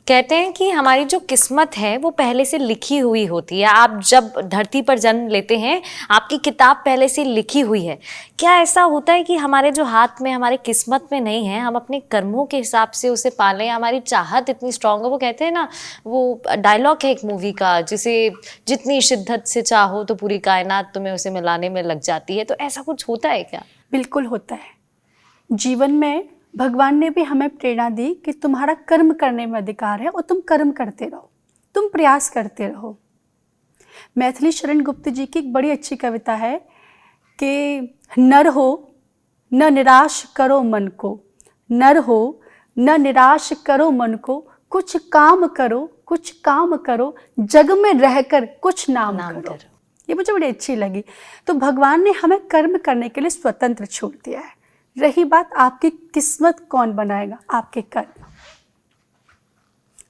S1: कहते हैं कि हमारी जो किस्मत है वो पहले से लिखी हुई होती है। आप जब धरती पर जन्म लेते हैं, आपकी किताब पहले से लिखी हुई है। क्या ऐसा होता है कि हमारे जो हाथ में, हमारे किस्मत में नहीं है, हम अपने कर्मों के हिसाब से उसे पालें? हमारी चाहत इतनी स्ट्रांग है, वो कहते हैं ना, वो डायलॉग है एक मूवी का, जिसे जितनी शिद्दत से चाहो तो पूरी कायनात तुम्हें उसे मिलाने में लग जाती है। तो ऐसा कुछ होता है क्या?
S2: बिल्कुल होता है। जीवन में भगवान ने भी हमें प्रेरणा दी कि तुम्हारा कर्म करने में अधिकार है और तुम कर्म करते रहो, तुम प्रयास करते रहो। मैथिली शरण गुप्त जी की एक बड़ी अच्छी कविता है कि नर हो न निराश करो मन को, नर हो न निराश करो मन को, कुछ काम करो, जग में रहकर कुछ नाम करो। ये मुझे बड़ी अच्छी लगी। तो भगवान ने हमें कर्म करने के लिए स्वतंत्र छोड़ दिया है। रही बात आपकी किस्मत कौन बनाएगा, आपके कर्म।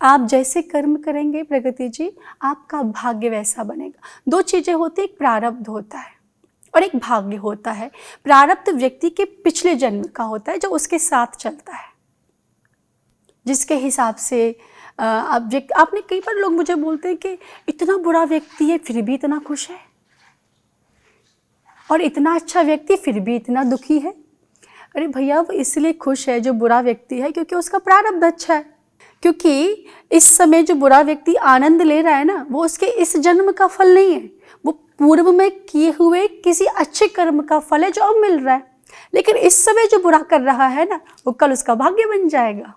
S2: आप जैसे कर्म करेंगे प्रगति जी, आपका भाग्य वैसा बनेगा। दो चीजें होती हैं, एक प्रारब्ध होता है और एक भाग्य होता है। प्रारब्ध व्यक्ति के पिछले जन्म का होता है जो उसके साथ चलता है, जिसके हिसाब से आपने कई बार लोग मुझे बोलते हैं कि इतना बुरा व्यक्ति है फिर भी इतना खुश है, और इतना अच्छा व्यक्ति फिर भी इतना दुखी है। अरे भैया, वो इसलिए खुश है जो बुरा व्यक्ति है क्योंकि उसका प्रारब्ध अच्छा है। क्योंकि इस समय जो बुरा व्यक्ति आनंद ले रहा है ना, वो उसके इस जन्म का फल नहीं है, वो पूर्व में किए हुए किसी अच्छे कर्म का फल है जो अब मिल रहा है। लेकिन इस समय जो बुरा कर रहा है ना, वो कल उसका भाग्य बन जाएगा।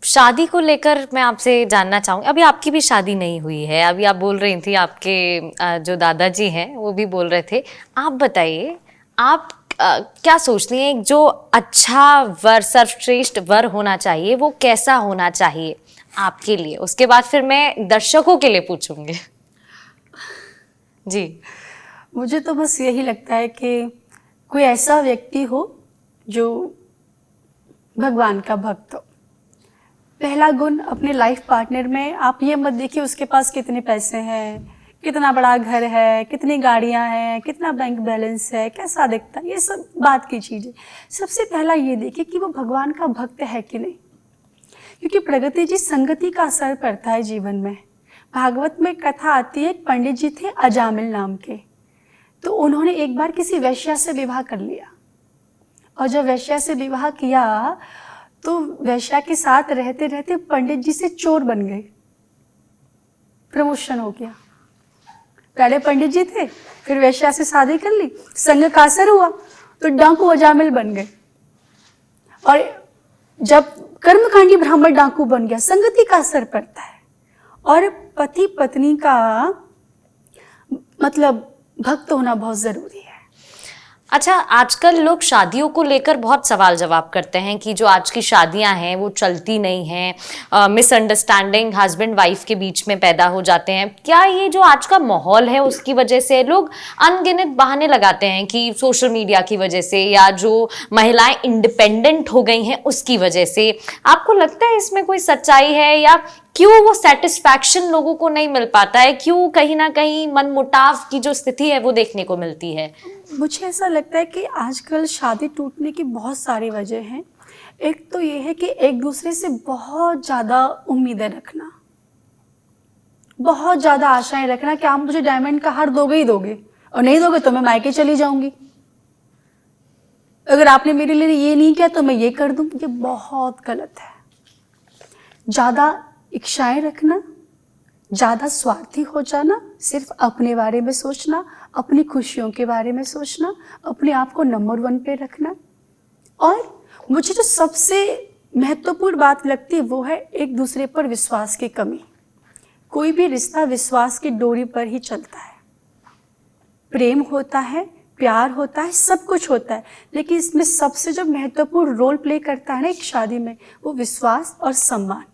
S1: शादी को लेकर मैं आपसे जानना चाहूँगी। अभी आपकी भी शादी नहीं हुई है, अभी आप बोल रही थी, आपके जो दादाजी हैं वो भी बोल रहे थे। आप बताइए, आप क्या सोचती हैं, एक जो अच्छा वर, सर्वश्रेष्ठ वर होना चाहिए, वो कैसा होना चाहिए आपके लिए? उसके बाद फिर मैं दर्शकों के लिए पूछूंगी। जी,
S2: मुझे तो बस यही लगता है कि कोई ऐसा व्यक्ति हो जो भगवान का भक्त हो। पहला गुण, अपने लाइफ पार्टनर में आप ये मत देखिए उसके पास कितने पैसे हैं, कितना बड़ा घर है, कितनी गाड़ियां हैं, कितना बैंक बैलेंस है, कैसा दिखता है, ये सब बात की चीज़ें। सबसे पहला ये देखिए कि वो भगवान का भक्त है कि नहीं। क्योंकि प्रगति जी, संगति का असर पड़ता है जीवन में। भागवत में कथा आती है, एक पंडित जी थे अजामिल नाम के, तो उन्होंने एक बार किसी वैश्या से विवाह कर लिया, और जब वैश्या से विवाह किया तो वैश्या के साथ रहते रहते पंडित जी से चोर बन गए, प्रमोशन हो गया। पहले पंडित जी थे, फिर वैश्या से शादी कर ली, संग का असर हुआ तो डाकू अजामिल बन गए। और जब कर्मकांडी ब्राह्मण डाकू बन गया, संगति का असर पड़ता है। और पति पत्नी का मतलब भक्त होना बहुत जरूरी है।
S1: अच्छा, आजकल लोग शादियों को लेकर बहुत सवाल जवाब करते हैं कि जो आज की शादियां हैं वो चलती नहीं हैं, मिसअंडरस्टैंडिंग हस्बैंड वाइफ के बीच में पैदा हो जाते हैं। क्या ये जो आज का माहौल है उसकी वजह से लोग अनगिनत बहाने लगाते हैं कि सोशल मीडिया की वजह से, या जो महिलाएं इंडिपेंडेंट हो गई हैं उसकी वजह से? आपको लगता है इसमें कोई सच्चाई है, या क्यों वो सेटिस्फैक्शन लोगों को नहीं मिल पाता है? क्यों कहीं ना कहीं मनमुटाव की जो स्थिति है वो देखने को मिलती है?
S2: मुझे ऐसा लगता है कि आजकल शादी टूटने की बहुत सारी वजह हैं। एक तो ये है कि एक दूसरे से बहुत ज़्यादा उम्मीदें रखना, बहुत ज़्यादा आशाएं रखना कि आप मुझे डायमंड का हार दोगे ही दोगे, और नहीं दोगे तो मैं मायके चली जाऊंगी, अगर आपने मेरे लिए ये नहीं किया तो मैं ये कर दूं। ये बहुत गलत है। ज़्यादा इच्छाएं रखना, ज़्यादा स्वार्थी हो जाना, सिर्फ अपने बारे में सोचना, अपनी खुशियों के बारे में सोचना, अपने आप को नंबर 1 पे रखना। और मुझे जो सबसे महत्वपूर्ण बात लगती है वो है एक दूसरे पर विश्वास की कमी। कोई भी रिश्ता विश्वास की डोरी पर ही चलता है। प्रेम होता है, प्यार होता है, सब कुछ होता है, लेकिन इसमें सबसे जो महत्वपूर्ण रोल प्ले करता है ना एक शादी में, वो विश्वास और सम्मान।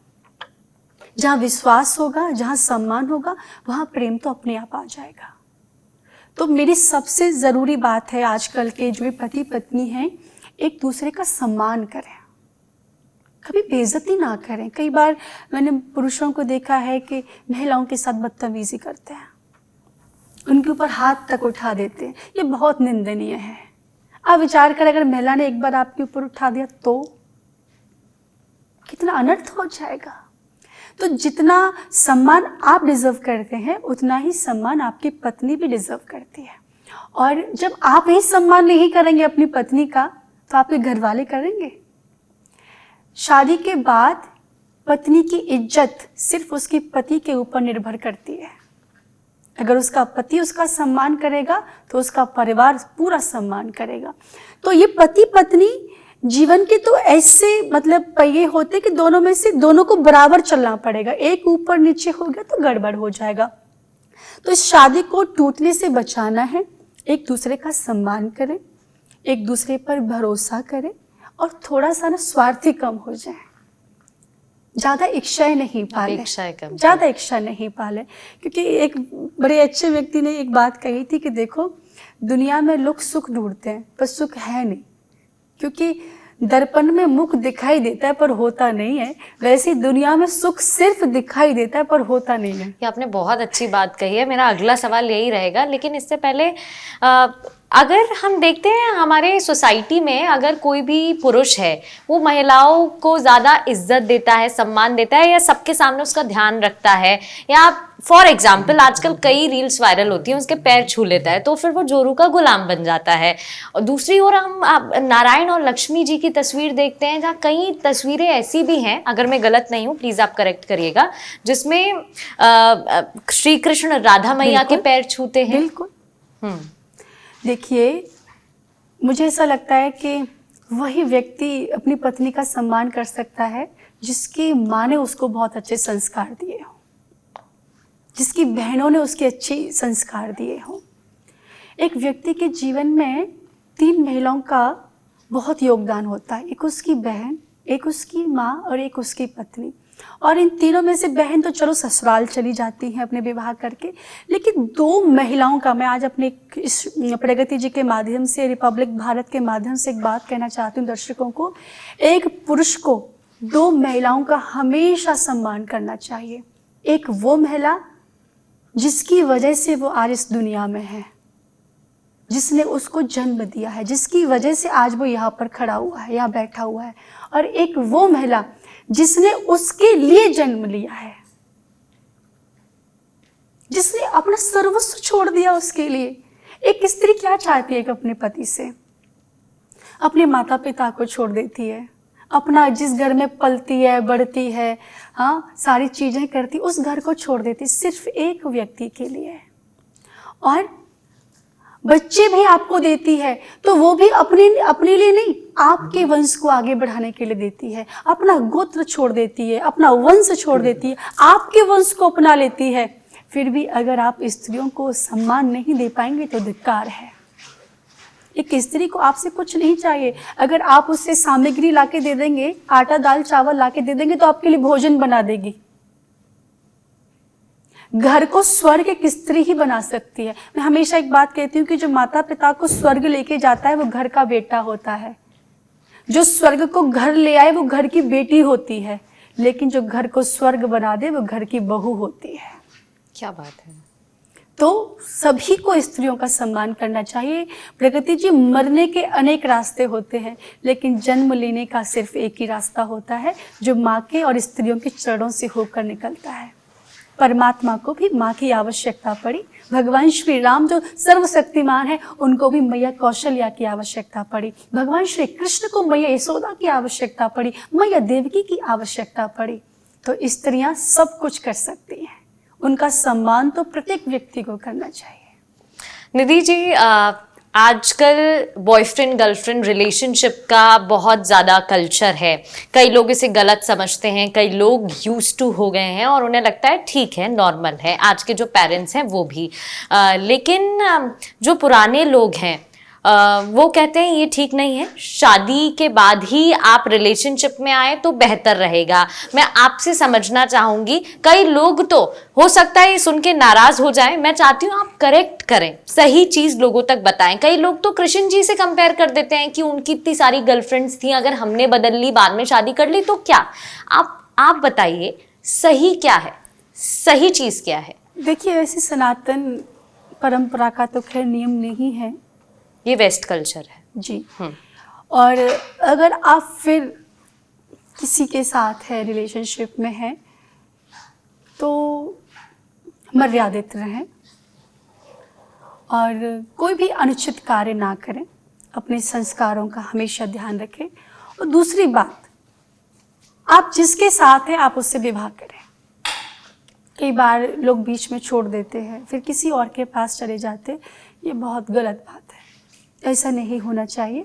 S2: जहाँ विश्वास होगा, जहाँ सम्मान होगा, वहाँ प्रेम तो अपने आप आ जाएगा। तो मेरी सबसे ज़रूरी बात है आजकल के जो पति पत्नी हैं, एक दूसरे का सम्मान करें। कभी बेइज्जती ना करें। कई बार मैंने पुरुषों को देखा है कि महिलाओं के साथ बदतमीजी करते हैं, उनके ऊपर हाथ तक उठा देते हैं। ये बहुत निंदनीय है। आप विचार करें, अगर महिला ने एक बार आपके ऊपर उठा दिया तो कितना अनर्थ हो जाएगा। तो जितना सम्मान आप डिजर्व करते हैं उतना ही सम्मान आपकी पत्नी भी डिजर्व करती है। और जब आप ही सम्मान नहीं करेंगे अपनी पत्नी का, तो आपके घर वाले करेंगे। शादी के बाद पत्नी की इज्जत सिर्फ उसके पति के ऊपर निर्भर करती है। अगर उसका पति उसका सम्मान करेगा तो उसका परिवार पूरा सम्मान करेगा। तो ये पति पत्नी जीवन के तो ऐसे मतलब पहिए होते कि दोनों में से दोनों को बराबर चलना पड़ेगा। एक ऊपर नीचे हो गया तो गड़बड़ हो जाएगा। तो इस शादी को टूटने से बचाना है। एक दूसरे का सम्मान करें, एक दूसरे पर भरोसा करें और थोड़ा सा ना स्वार्थी कम हो जाए। ज़्यादा इच्छाएं नहीं पालें, ज़्यादा इच्छा नहीं पालें। क्योंकि एक बड़े अच्छे व्यक्ति ने एक बात कही थी कि देखो, दुनिया में लोग सुख ढूंढते हैं पर सुख है नहीं, क्योंकि दर्पण में मुख दिखाई देता है पर होता नहीं है। वैसे दुनिया में सुख सिर्फ दिखाई देता है पर होता नहीं है।
S1: ये आपने बहुत अच्छी बात कही है। मेरा अगला सवाल यही रहेगा, लेकिन इससे पहले अगर हम देखते हैं हमारे सोसाइटी में अगर कोई भी पुरुष है वो महिलाओं को ज़्यादा इज्जत देता है, सम्मान देता है, या सबके सामने उसका ध्यान रखता है, या फॉर एग्जाम्पल आजकल कई रील्स वायरल होती हैं उसके पैर छू लेता है, तो फिर वो जोरू का गुलाम बन जाता है। और दूसरी ओर हम नारायण और लक्ष्मी जी की तस्वीर देखते हैं, जहाँ कई तस्वीरें ऐसी भी हैं, अगर मैं गलत नहीं हूँ प्लीज़ आप करेक्ट करिएगा, जिसमें श्री कृष्ण राधा मैया के पैर छूते हैं।
S2: बिल्कुल। देखिए, मुझे ऐसा लगता है कि वही व्यक्ति अपनी पत्नी का सम्मान कर सकता है जिसकी माँ ने उसको बहुत अच्छे संस्कार दिए हों, जिसकी बहनों ने उसके अच्छे संस्कार दिए हों। एक व्यक्ति के जीवन में 3 महिलाओं का बहुत योगदान होता है। एक उसकी बहन, एक उसकी माँ और एक उसकी पत्नी। और इन तीनों में से बहन तो चलो ससुराल चली जाती हैं अपने विवाह करके, लेकिन 2 महिलाओं का मैं आज अपने इस प्रगति जी के माध्यम से, रिपब्लिक भारत के माध्यम से एक बात कहना चाहती हूँ दर्शकों को। एक पुरुष को 2 महिलाओं का हमेशा सम्मान करना चाहिए। एक वो महिला जिसकी वजह से वो आज इस दुनिया में है, जिसने उसको जन्म दिया है, जिसकी वजह से आज वो यहाँ पर खड़ा हुआ है, यहाँ बैठा हुआ है। और एक वो महिला जिसने उसके लिए जन्म लिया है, जिसने अपना सर्वस्व छोड़ दिया उसके लिए। एक स्त्री क्या चाहती है कि अपने पति से? अपने माता पिता को छोड़ देती है, अपना जिस घर में पलती है, बढ़ती है, हाँ सारी चीजें करती, उस घर को छोड़ देती सिर्फ एक व्यक्ति के लिए। और बच्चे भी आपको देती है तो वो भी अपने लिए नहीं, आपके वंश को आगे बढ़ाने के लिए देती है। अपना गोत्र छोड़ देती है, अपना वंश छोड़ देती है, आपके वंश को अपना लेती है। फिर भी अगर आप स्त्रियों को सम्मान नहीं दे पाएंगे तो धिक्कार है। एक स्त्री को आपसे कुछ नहीं चाहिए। अगर आप उससे सामग्री लाके दे देंगे, आटा दाल चावल लाके दे देंगे, तो आपके लिए भोजन बना देगी। घर को स्वर्ग एक स्त्री ही बना सकती है। मैं हमेशा एक बात कहती हूँ कि जो माता पिता को स्वर्ग लेके जाता है वो घर का बेटा होता है। जो स्वर्ग को घर ले आए वो घर की बेटी होती है, लेकिन जो घर को स्वर्ग बना दे वो घर की बहू होती है।
S1: क्या बात है।
S2: तो सभी को स्त्रियों का सम्मान करना चाहिए। प्रगति जी, मरने के अनेक रास्ते होते हैं, लेकिन जन्म लेने का सिर्फ एक ही रास्ता होता है, जो माँ के और स्त्रियों के चरणों से होकर निकलता है। परमात्मा को भी माँ की आवश्यकता पड़ी। भगवान श्री राम जो सर्वशक्तिमान है, उनको भी मैया कौशल्या की आवश्यकता पड़ी। भगवान श्री कृष्ण को मैया यशोदा की आवश्यकता पड़ी, मैया देवकी की आवश्यकता पड़ी। तो स्त्रियां सब कुछ कर सकती हैं, उनका सम्मान तो प्रत्येक व्यक्ति को करना चाहिए।
S1: निधि जी, आजकल बॉयफ्रेंड गर्लफ्रेंड रिलेशनशिप का बहुत ज़्यादा कल्चर है। कई लोग इसे गलत समझते हैं, कई लोग यूज्ड टू हो गए हैं और उन्हें लगता है ठीक है, नॉर्मल है। आज के जो पेरेंट्स हैं वो भी, लेकिन जो पुराने लोग हैं वो कहते हैं ये ठीक नहीं है, शादी के बाद ही आप रिलेशनशिप में आए तो बेहतर रहेगा। मैं आपसे समझना चाहूंगी, कई लोग तो हो सकता है ये सुन के नाराज हो जाएं, मैं चाहती हूँ आप करेक्ट करें, सही चीज लोगों तक बताएं। कई लोग तो कृष्ण जी से कंपेयर कर देते हैं कि उनकी इतनी सारी गर्लफ्रेंड्स थी, अगर हमने बदल ली, बाद में शादी कर ली तो क्या। आप बताइए सही क्या है, सही चीज क्या है?
S2: देखिए, वैसे सनातन परंपरा का तो खैर नियम नहीं है,
S1: ये वेस्ट कल्चर है
S2: जी। और अगर आप फिर किसी के साथ है, रिलेशनशिप में है, तो मर्यादित रहें और कोई भी अनुचित कार्य ना करें, अपने संस्कारों का हमेशा ध्यान रखें। और दूसरी बात, आप जिसके साथ हैं आप उससे विवाह करें। कई बार लोग बीच में छोड़ देते हैं, फिर किसी और के पास चले जाते, ये बहुत गलत बात है, ऐसा नहीं होना चाहिए।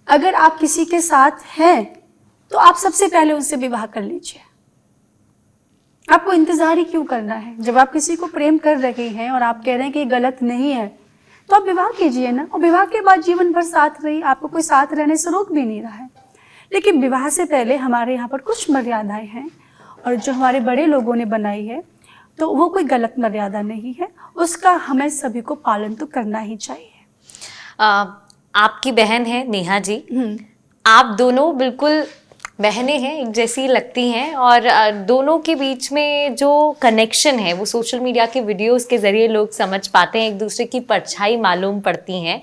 S2: अगर आप किसी के साथ हैं तो आप सबसे पहले उनसे विवाह कर लीजिए। आपको इंतजार ही क्यों करना है? जब आप किसी को प्रेम कर रहे हैं और आप कह रहे हैं कि ये गलत नहीं है, तो आप विवाह कीजिए ना, और विवाह के बाद जीवन भर साथ रहिए, आपको कोई साथ रहने से रोक भी नहीं रहा है। लेकिन विवाह से पहले हमारे यहाँ पर कुछ मर्यादाएं हैं, और जो हमारे बड़े लोगों ने बनाई है, तो वो कोई गलत मर्यादा नहीं है, उसका हमें सभी को पालन तो करना ही चाहिए।
S1: आपकी बहन है नेहा जी, आप दोनों बिल्कुल बहनें हैं, एक जैसी लगती हैं, और दोनों के बीच में जो कनेक्शन है वो सोशल मीडिया के वीडियोस के जरिए लोग समझ पाते हैं, एक दूसरे की परछाई मालूम पड़ती हैं।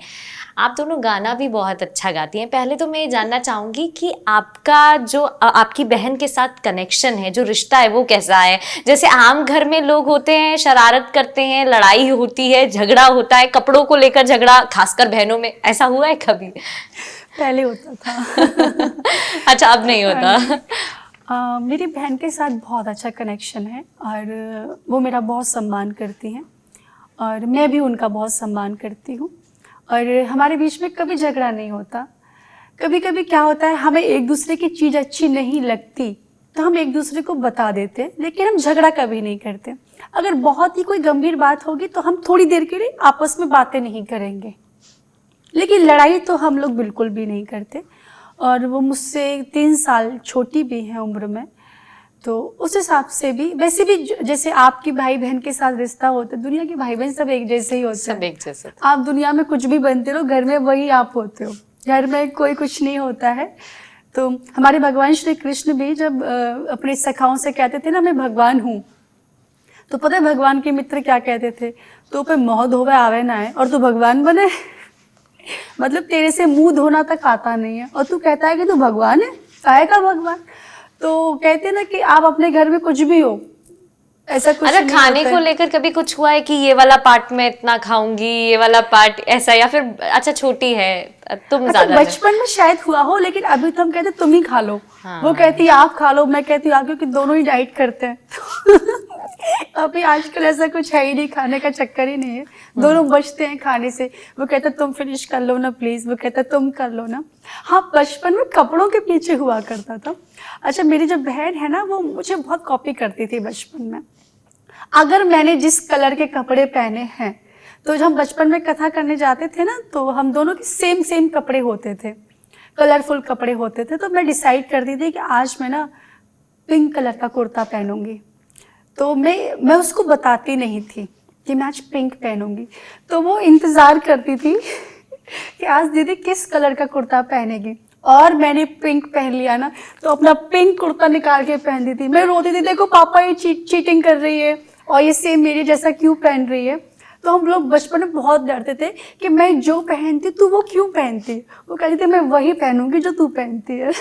S1: आप दोनों गाना भी बहुत अच्छा गाती हैं। पहले तो मैं ये जानना चाहूँगी कि आपका जो आपकी बहन के साथ कनेक्शन है, जो रिश्ता है, वो कैसा है? जैसे आम घर में लोग होते हैं, शरारत करते हैं, लड़ाई होती है, झगड़ा होता है, कपड़ों को लेकर झगड़ा, खासकर बहनों में, ऐसा हुआ है कभी?
S2: पहले होता था।
S1: अच्छा, अब नहीं होता?
S2: मेरी बहन के साथ बहुत अच्छा कनेक्शन है, और वो मेरा बहुत सम्मान करती हैं, और मैं भी उनका बहुत सम्मान करती हूँ, और हमारे बीच में कभी झगड़ा नहीं होता। कभी कभी क्या होता है, हमें एक दूसरे की चीज़ अच्छी नहीं लगती तो हम एक दूसरे को बता देते हैं, लेकिन हम झगड़ा कभी नहीं करते। अगर बहुत ही कोई गंभीर बात होगी तो हम थोड़ी देर के लिए आपस में बातें नहीं करेंगे, लेकिन लड़ाई तो हम लोग बिल्कुल भी नहीं करते। और वो मुझसे 3 साल छोटी भी हैं उम्र में, तो उस हिसाब से भी, वैसे भी जैसे आपकी भाई बहन के साथ रिश्ता होता है, दुनिया के भाई बहन सब एक जैसे ही होते हैं,
S1: सब एक जैसे।
S2: आप दुनिया में कुछ भी बनते रहो, घर में वही आप होते हो, घर में कोई कुछ नहीं होता है। तो हमारे भगवान श्री कृष्ण भी जब अपने सखाओं से कहते थे ना, मैं भगवान हूँ, तो पता है भगवान के मित्र क्या कहते थे? तो पे मोह धोवे आवे ना है, और तू भगवान बने। मतलब तेरे से मुंह धोना तक आता नहीं है, और तू कहता है कि तू भगवान है, काहे का भगवान? तो कहते हैं ना कि आप अपने घर में कुछ भी हो, ऐसा कुछ
S1: अच्छा,
S2: नहीं
S1: खाने
S2: होता
S1: को
S2: है।
S1: लेकर कभी कुछ हुआ है कि ये वाला पार्ट मैं इतना खाऊंगी, ये वाला पार्ट ऐसा, या फिर अच्छा छोटी है तुम
S2: अच्छा,
S1: ज्यादा
S2: बचपन में शायद हुआ हो, लेकिन अभी तो हम कहते तुम ही खा लो।
S1: हाँ।
S2: वो कहती है आप खा लो, मैं कहती हूँ आप, क्योंकि दोनों ही डाइट करते हैं। अभी आजकल ऐसा कुछ है ही नहीं, खाने का चक्कर ही नहीं है, दोनों बचते हैं खाने से। वो कहता तुम फिनिश कर लो ना प्लीज, वो कहता तुम कर लो ना। हाँ, बचपन में कपड़ों के पीछे हुआ करता था। अच्छा, मेरी जो बहन है ना, वो मुझे बहुत कॉपी करती थी बचपन में। अगर मैंने जिस कलर के कपड़े पहने हैं, तो जब हम बचपन में कथा करने जाते थे ना, तो हम दोनों के सेम कपड़े होते थे, कलरफुल कपड़े होते थे। तो मैं डिसाइड करती थी कि आज मैं ना पिंक कलर का कुर्ता पहनूंगी। तो मैं उसको बताती नहीं थी कि मैं आज पिंक पहनूंगी, तो वो इंतज़ार करती थी कि आज दीदी किस कलर का कुर्ता पहनेगी, और मैंने पिंक पहन लिया ना, तो अपना पिंक कुर्ता निकाल के पहनती थी। मैं रोती थी, देखो पापा ये चीटिंग कर रही है, और ये सेम मेरे जैसा क्यों पहन रही है। तो हम लोग बचपन में बहुत डरते थे कि मैं जो पहनती तू वो क्यों पहनती। वो कहती थी मैं वही पहनूंगी जो तू पहनती है।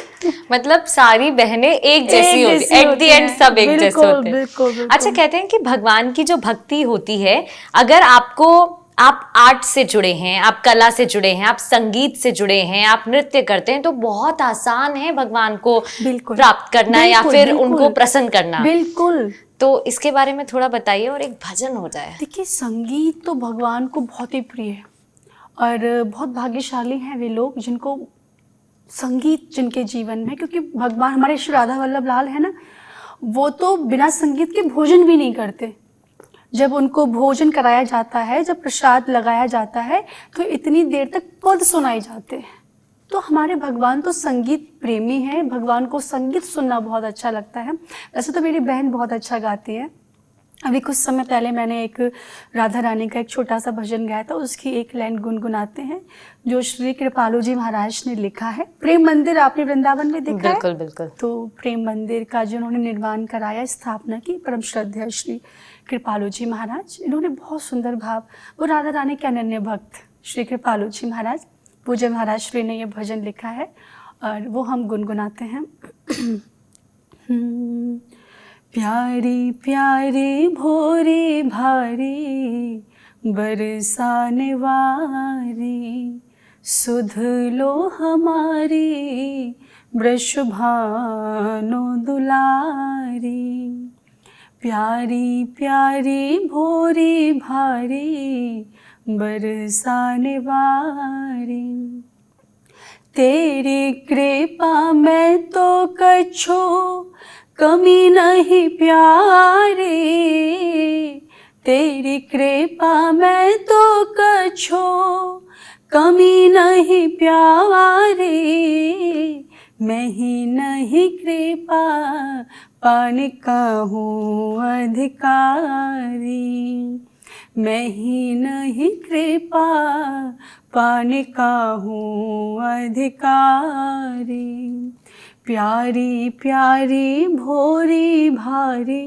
S1: मतलब सारी बहनें एक जैसी होती, एट द एंड सब एक जैसे होते हैं।
S2: बिल्कुल।
S1: अच्छा, कहते हैं कि भगवान की जो भक्ति होती है, अगर आप आर्ट से जुड़े हैं, आप कला से जुड़े हैं, आप संगीत से जुड़े हैं, आप नृत्य करते हैं, तो बहुत आसान है भगवान को प्राप्त करना या फिर उनको प्रसन्न करना।
S2: बिल्कुल।
S1: तो इसके बारे में थोड़ा बताइए, और एक भजन हो जाए।
S2: देखिए, संगीत तो भगवान को बहुत ही प्रिय है, और बहुत भाग्यशाली हैं वे लोग जिनको संगीत जिनके जीवन में, क्योंकि भगवान हमारे श्री राधा वल्लभ लाल है ना, वो तो बिना संगीत के भोजन भी नहीं करते। जब उनको भोजन कराया जाता है, जब प्रसाद लगाया जाता है, तो इतनी देर तक पद सुनाए जाते हैं। तो हमारे भगवान तो संगीत प्रेमी हैं, भगवान को संगीत सुनना बहुत अच्छा लगता है। वैसे तो मेरी बहन बहुत अच्छा गाती है। अभी कुछ समय पहले मैंने एक राधा रानी का एक छोटा सा भजन गाया था, उसकी एक लाइन गुनगुनाते हैं जो श्री कृपालु जी महाराज ने लिखा है। प्रेम मंदिर आपने वृंदावन में देखा
S1: बिल्कुल
S2: है?
S1: बिल्कुल।
S2: तो प्रेम मंदिर का जो उन्होंने निर्माण कराया, स्थापना की, परम श्रद्धेय श्री कृपालु जी महाराज, इन्होंने बहुत सुंदर भाव, वो राधा रानी के अनन्य भक्त श्री कृपालु जी महाराज, पूज्य महाराज श्री ने ये भजन लिखा है और वो हम गुनगुनाते हैं। प्यारी प्यारी भोरी भारी बरसाने वारी, सुध लो हमारी वृषभानु दुलारी। प्यारी प्यारी भोरी भारी बरसाने वारी, तेरी कृपा में तो कछु कमी नहीं प्यारी, तेरी कृपा में तो कछु कमी नहीं प्यारी। मैं ही नहीं कृपा पाने का हूँ अधिकारी, मैं ही नहीं कृपा पाने का हूँ अधिकारी। प्यारी प्यारी भोरी भारी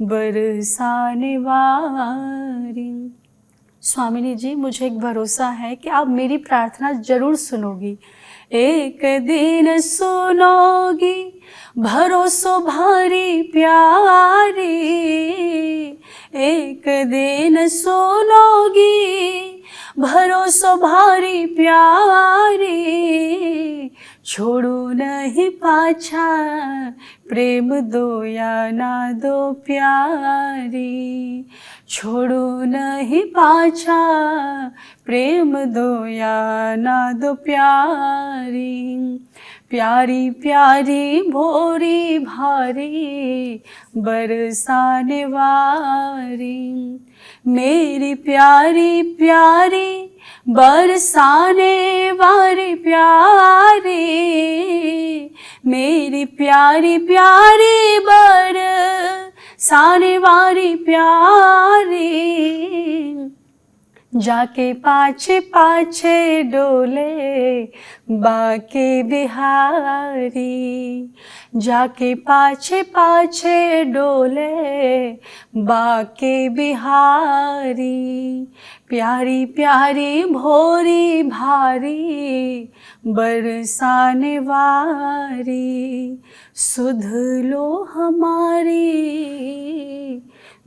S2: बरसाने वारी। स्वामिनी जी, मुझे एक भरोसा है कि आप मेरी प्रार्थना जरूर सुनोगी, एक दिन सुनोगी, भरोसो भारी प्यारी। एक दिन सुनोगी, भरोसो भारी प्यारी। छोड़ो नहीं पाछा, प्रेम दो या ना दो प्यारी। छोड़ो नहीं पाछा, प्रेम दो या ना दो प्यारी। प्यारी प्यारी भोरी भारी बरसाने वारी, मेरी प्यारी प्यारी बरसाने वारी प्यारी। मेरी प्यारी प्यारी बरसाने वारी प्यारी। जाके पाछे पाछे डोले बाके बिहारी, जाके पाछे पाछे डोले बाके बिहारी। प्यारी प्यारी भोरी भारी बरसाने वारी, सुध लो हमारी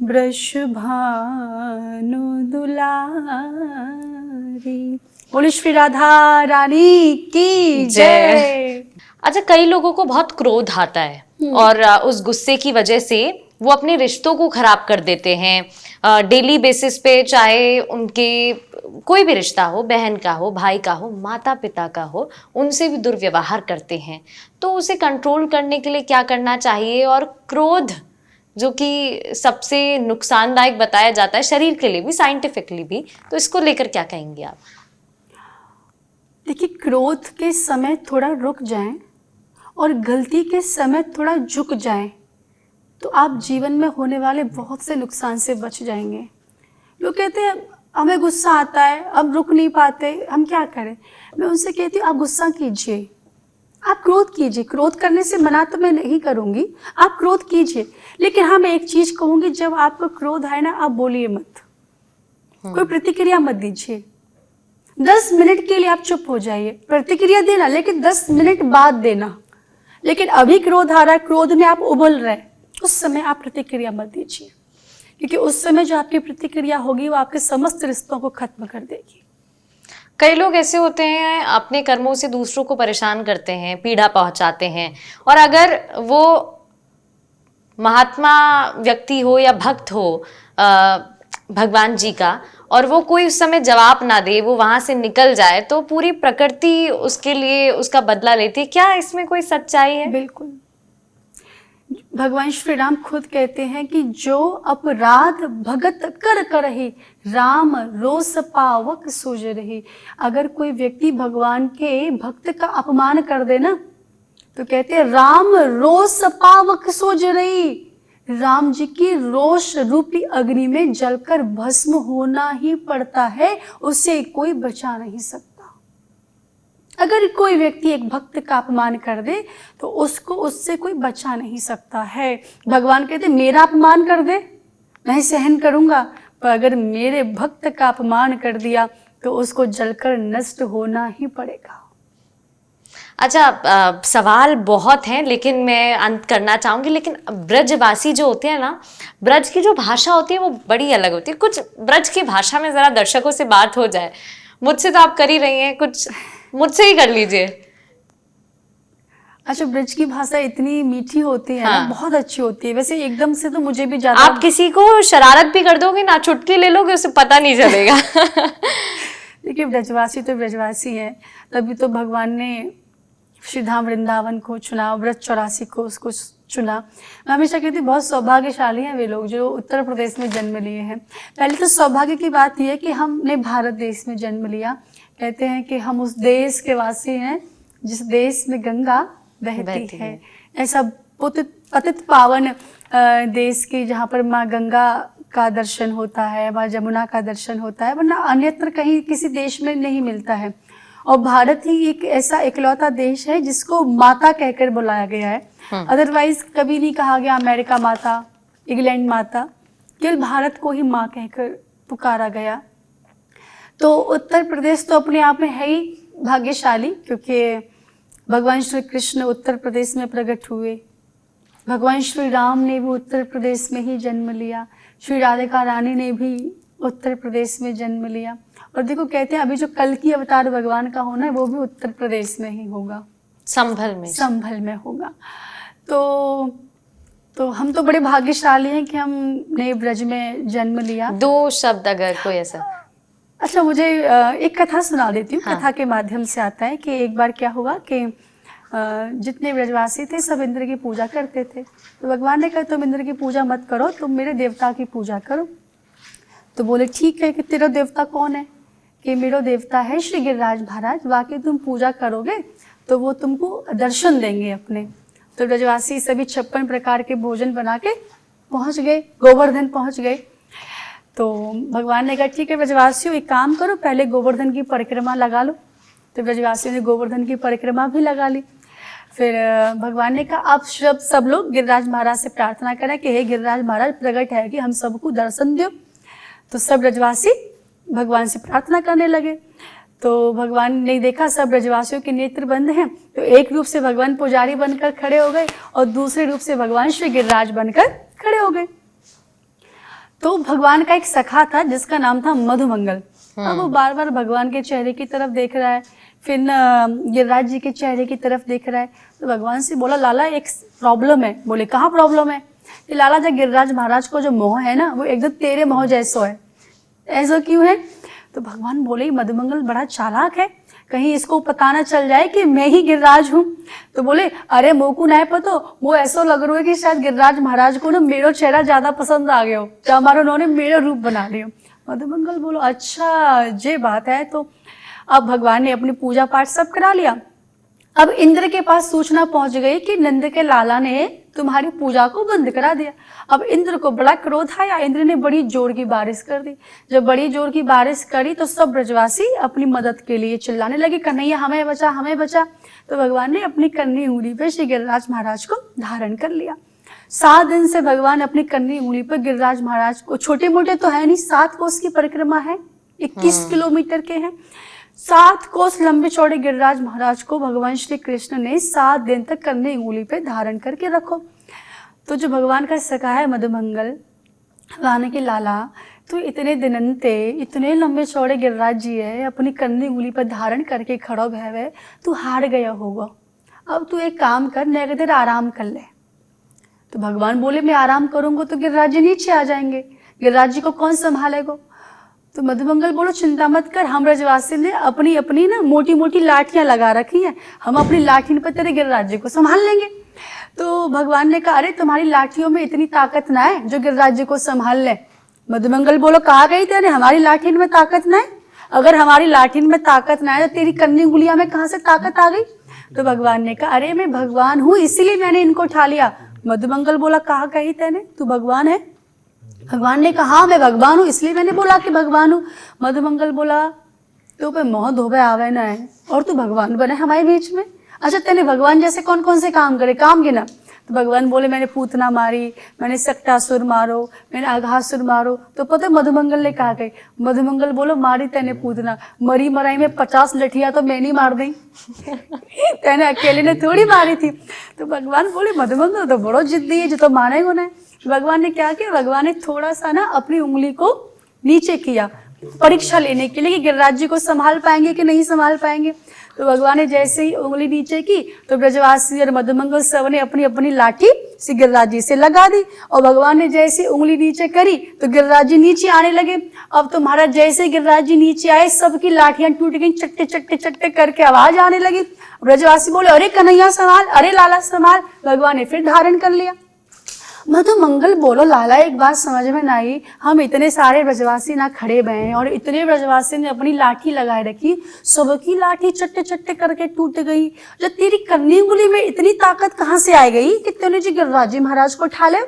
S2: वृषभानु दुलारी। बोलो श्री राधा रानी की जय।
S1: अच्छा, कई लोगों को बहुत क्रोध आता है और उस गुस्से की वजह से वो अपने रिश्तों को खराब कर देते हैं। डेली बेसिस पे, चाहे उनके कोई भी रिश्ता हो, बहन का हो, भाई का हो, माता पिता का हो, उनसे भी दुर्व्यवहार करते हैं। तो उसे कंट्रोल करने के लिए क्या करना चाहिए? और क्रोध जो कि सबसे नुकसानदायक बताया जाता है शरीर के लिए भी, साइंटिफिकली भी, तो इसको लेकर क्या कहेंगे आप?
S2: देखिए, क्रोध के समय थोड़ा रुक जाएं और गलती के समय थोड़ा झुक जाएं, तो आप जीवन में होने वाले बहुत से नुकसान से बच जाएंगे। लोग कहते हैं हमें गुस्सा आता है, अब रुक नहीं पाते, हम क्या करें? मैं उनसे कहती हूँ आप गुस्सा कीजिए, आप क्रोध कीजिए। क्रोध करने से मना तो मैं नहीं करूँगी, आप क्रोध कीजिए। लेकिन हाँ, मैं एक चीज़ कहूँगी, जब आपको क्रोध आए ना, आप बोलिए मत, कोई प्रतिक्रिया मत दीजिए। 10 मिनट के लिए आप चुप हो जाइए, प्रतिक्रिया देना लेकिन 10 मिनट बाद देना। लेकिन अभी क्रोध आ रहा है, क्रोध में आप उबल रहे, उस समय आप प्रतिक्रिया मत दीजिए, क्योंकि उस समय जो आपकी प्रतिक्रिया होगी वो आपके समस्त रिश्तों को खत्म कर देगी।
S1: कई लोग ऐसे होते हैं, अपने कर्मों से दूसरों को परेशान करते हैं, पीड़ा पहुंचाते हैं, और अगर वो महात्मा व्यक्ति हो या भक्त हो भगवान जी का, और वो कोई उस समय जवाब ना दे, वो वहां से निकल जाए, तो पूरी प्रकृति उसके लिए उसका बदला लेती है। क्या इसमें कोई सच्चाई है?
S2: बिल्कुल। भगवान श्री राम खुद कहते हैं कि जो अपराध भगत कर करहि, राम रोष पावक सोज रही। अगर कोई व्यक्ति भगवान के भक्त का अपमान कर दे ना, तो कहते हैं राम रोष पावक सोज रही, राम जी की रोष रूपी अग्नि में जलकर भस्म होना ही पड़ता है, उसे कोई बचा नहीं सकता। अगर कोई व्यक्ति एक भक्त का अपमान कर दे तो उसको उससे कोई बचा नहीं सकता है। भगवान कहते मेरा अपमान कर दे मैं सहन करूंगा, पर अगर मेरे भक्त का अपमान कर दिया तो उसको जलकर नष्ट होना ही पड़ेगा।
S1: अच्छा, सवाल बहुत हैं लेकिन मैं अंत करना चाहूंगी। लेकिन ब्रजवासी जो होते हैं ना, ब्रज की जो भाषा होती है वो बड़ी अलग होती है। कुछ ब्रज की भाषा में जरा दर्शकों से बात हो जाए। मुझसे तो आप कर ही रही हैं, कुछ मुझसे ही कर लीजिए।
S2: अच्छा, ब्रज की भाषा इतनी मीठी होती है
S1: हाँ।
S2: ना, बहुत अच्छी होती है। वैसे एकदम से तो मुझे भी ज्यादा,
S1: आप किसी को शरारत भी कर दोगे ना, चुटकी ले लोगे, उसे पता नहीं चलेगा।
S2: देखिए ब्रजवासी तो ब्रजवासी है, तभी तो भगवान ने श्रीधाम वृंदावन को चुना, व्रत 84 को उसको चुना। मैं हमेशा कहती हूँ बहुत सौभाग्यशाली हैं वे लोग जो उत्तर प्रदेश में जन्म लिए हैं। पहले तो सौभाग्य की बात यह है कि हमने भारत देश में जन्म लिया। कहते हैं कि हम उस देश के वासी हैं जिस देश में गंगा बहती है। ऐसा पतित पावन देश की जहाँ पर माँ गंगा का दर्शन होता है, माँ जमुना का दर्शन होता है, वरना अन्यत्र कहीं किसी देश में नहीं मिलता है। और भारत ही एक ऐसा इकलौता देश है जिसको माता कहकर बुलाया गया है। अदरवाइज कभी नहीं कहा गया अमेरिका माता, इंग्लैंड माता, केवल भारत को ही माँ कहकर पुकारा गया। तो उत्तर प्रदेश तो अपने आप में है ही भाग्यशाली, क्योंकि भगवान श्री कृष्ण उत्तर प्रदेश में प्रकट हुए, भगवान श्री राम ने भी उत्तर प्रदेश में ही जन्म लिया, श्री राधिका रानी ने भी उत्तर प्रदेश में जन्म लिया। और देखो कहते हैं अभी जो कल की अवतार भगवान का होना है वो भी उत्तर प्रदेश में ही होगा, संभल में होगा। तो हम तो बड़े भाग्यशाली हैं कि हमने ब्रज में जन्म लिया।
S1: 2 शब्द अगर कोई ऐसा।
S2: अच्छा, मुझे एक कथा सुना देती हूँ। हाँ। कथा के माध्यम से आता है कि एक बार क्या हुआ कि जितने ब्रजवासी थे सब इंद्र की पूजा करते थे। तो भगवान ने कहा तुम इंद्र की पूजा मत करो, तुम मेरे देवता की पूजा करो। तो बोले ठीक है कि तेरा देवता कौन है? कि मेरा देवता है श्री गिरिराज महाराज, वाकई तुम पूजा करोगे तो वो तुमको दर्शन देंगे अपने। तो ब्रजवासी सभी 56 प्रकार के भोजन बना के पहुँच गए, गोवर्धन पहुँच गए। तो भगवान ने कहा ठीक है ब्रजवासियों एक काम करो, पहले गोवर्धन की परिक्रमा लगा लो। तो ब्रजवासियों ने गोवर्धन की परिक्रमा भी लगा ली। फिर भगवान ने कहा अब सब लोग गिरिराज महाराज से प्रार्थना करें कि हे गिरिराज महाराज प्रकट है कि हम सबको दर्शन दो। तो सब ब्रजवासी भगवान से प्रार्थना करने लगे। तो भगवान ने देखा सब ब्रजवासियों के नेत्र बंद हैं, तो एक रूप से भगवान पुजारी बनकर खड़े हो गए और दूसरे रूप से भगवान श्री गिरिराज बनकर खड़े हो गए। तो भगवान का एक सखा था जिसका नाम था मधुमंगल। अब वो बार बार भगवान के चेहरे की तरफ देख रहा है, फिर गिरिराज जी के चेहरे की तरफ देख रहा है। तो भगवान से बोला लाला एक प्रॉब्लम है। बोले कहाँ प्रॉब्लम है? कि लाला जब गिरिराज महाराज को जो मोह है ना वो एकदम तेरे मोह जैसो है। ऐसा क्यों है? तो भगवान बोले मधुमंगल बड़ा चालाक है, कहीं इसको पता ना चल जाए कि मैं ही गिरिराज हूँ। तो बोले अरे मोकू नहीं पतो, वो ऐसा लग रहा है कि शायद गिरिराज महाराज को ना मेरा चेहरा ज्यादा पसंद आ गया हो, तो हमारा उन्होंने मेरा रूप बना लिया। मधुमंगल बोलो अच्छा ये बात है। तो अब भगवान ने अपनी पूजा पाठ सब करा लिया। अब इंद्र के पास सूचना पहुंच गई कि नंद के लाला ने तुम्हारी पूजा को बंद करा दिया। अब इंद्र को बड़ा क्रोध आया, इंद्र ने बड़ी जोर की बारिश कर दी। जब बड़ी जोर की बारिश करी तो सब ब्रजवासी अपनी मदद के लिए चिल्लाने लगे कन्हैया हमें बचा हमें बचा। तो भगवान ने अपनी कन्नी उंगली पे श्री गिरिराज महाराज को धारण कर लिया। 7 दिन से भगवान अपनी कन्नी उंगली पर गिरिराज महाराज को, छोटे मोटे तो है नहीं, 7 कोस की परिक्रमा है, 21 किलोमीटर के हैं, 7 कोस लंबे चौड़े गिरिराज महाराज को भगवान श्री कृष्ण ने 7 दिन तक कन्नी उंगली पे धारण करके रखो। तो जो भगवान का सखा है मधुमंगल, रानी के लाला, तो इतने दिनंते इतने लंबे चौड़े गिरिराज जी है, अपनी कन्नी उंगली पर धारण करके खड़ो भैवे, तू हार गया होगा। अब तू एक काम कर, नेक देर आराम कर ले। तो भगवान बोले मैं आराम करूंगा तो गिरिराज जी नीचे आ जाएंगे, गिरिराज जी को कौन संभालेगा? तो मधुमंगल बोलो चिंता मत कर, हम ब्रजवासी ने अपनी अपनी ना मोटी मोटी लाठियां लगा रखी हैं, हम अपनी लाठी पर तेरे गिरिराज जी को संभाल लेंगे। तो भगवान ने कहा, अरे तुम्हारी लाठियों में इतनी ताकत ना है जो गिरिराज जी को संभाल ले। मधुमंगल बोलो, कहा गई तेने हमारी लाठी में ताकत ना है? अगर हमारी लाठी में ताकत ना है तो तेरी कन्नी उंगलियां में कहाँ से ताकत आ गई? तो भगवान ने कहा, अरे मैं भगवान हूँ इसीलिए मैंने इनको उठा लिया। मधुमंगल बोला, कहा कही तेने तू भगवान है? भगवान ने कहा, हाँ मैं भगवान हूँ इसलिए मैंने बोला कि भगवान हूँ। मधुमंगल बोला, तो पे मोह धोबे आवे ना है और तू भगवान बने हमारे बीच में? अच्छा तेने भगवान जैसे कौन कौन से काम करे, काम गिना। तो भगवान बोले, मैंने पूतना मारी, मैंने सक्टासुर मारो, मैंने अघासुर मारो। तो पता मधुमंगल ने कहा गई, मधुमंगल बोलो, मारी तेने पूतना, मरी मराई में 50 लठिया तो मैं नहीं मार दी तेने अकेले ने थोड़ी मारी थी। तो भगवान बोले, मधुमंगल तो बड़ो जिद्दी है, जो तो मानेगा ना। भगवान ने क्या किया, भगवान ने थोड़ा सा ना अपनी उंगली को नीचे किया परीक्षा लेने के लिए कि गिरिराज जी को संभाल पाएंगे कि नहीं संभाल पाएंगे। तो भगवान ने जैसे ही उंगली नीचे की तो ब्रजवासी और मधुमंगल सब ने अपनी अपनी लाठी से गिरिराज जी से लगा दी। और भगवान ने जैसे उंगली नीचे करी तो गिरिराज जी नीचे आने लगे। अब तो महाराज जैसे गिरिराज जी नीचे आए, सबकी लाठियां टूट गई, चट्टे चट्टे चट्टे करके आवाज आने लगी। ब्रजवासी बोले, अरे कन्हैया संभाल, अरे लाला संभाल। भगवान ने फिर धारण कर लिया। मधुमंगल बोलो, लाला एक बात समझ में ना आई, हम इतने सारे ब्रजवासी ना खड़े हुए हैं और इतने ब्रजवासी ने अपनी लाठी लगाए रखी, सबकी लाठी चट्टे चट्टे करके टूट गई। जो तेरी कन्नी उंगली में इतनी ताकत कहाँ से आ गई कि तूने जी गिरिराज जी महाराज को उठा ले?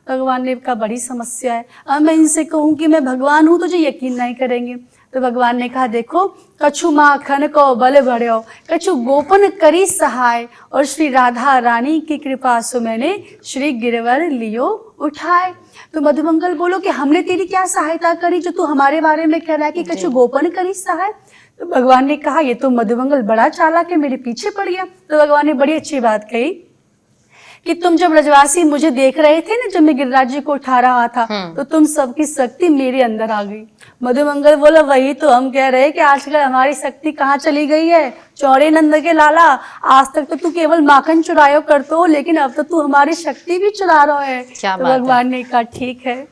S2: भगवान ने कहा, बड़ी समस्या है, अब मैं इनसे कहूँ कि मैं भगवान हूँ तो जो यकीन नहीं करेंगे। तो भगवान ने कहा, देखो कछु माखन को बल बढ़ो, कछु गोपन करी सहाय, और श्री राधा रानी की कृपा से मैंने श्री गिरवर लियो उठाए। तो मधुमंगल बोलो कि हमने तेरी क्या सहायता करी जो तू हमारे बारे में कह रहा है कि कछु गोपन करी सहाय? तो भगवान ने कहा, ये तो मधुमंगल बड़ा चालाक है, मेरे पीछे पड़ गया। तो भगवान ने बड़ी अच्छी बात कही कि तुम जब ब्रजवासी मुझे देख रहे थे ना, जब मैं गिरिराज जी को उठा रहा था, तो तुम सबकी शक्ति मेरे अंदर आ गई। मधुमंगल बोला, वही तो हम कह रहे हैं कि आजकल हमारी शक्ति कहाँ चली गई है। चौड़े नंद के लाला, आज तक तो तू केवल माखन चुरायो करतो हो, लेकिन अब तो तू हमारी शक्ति भी चुरा रहा है। तो भगवान ने कहा, ठीक है।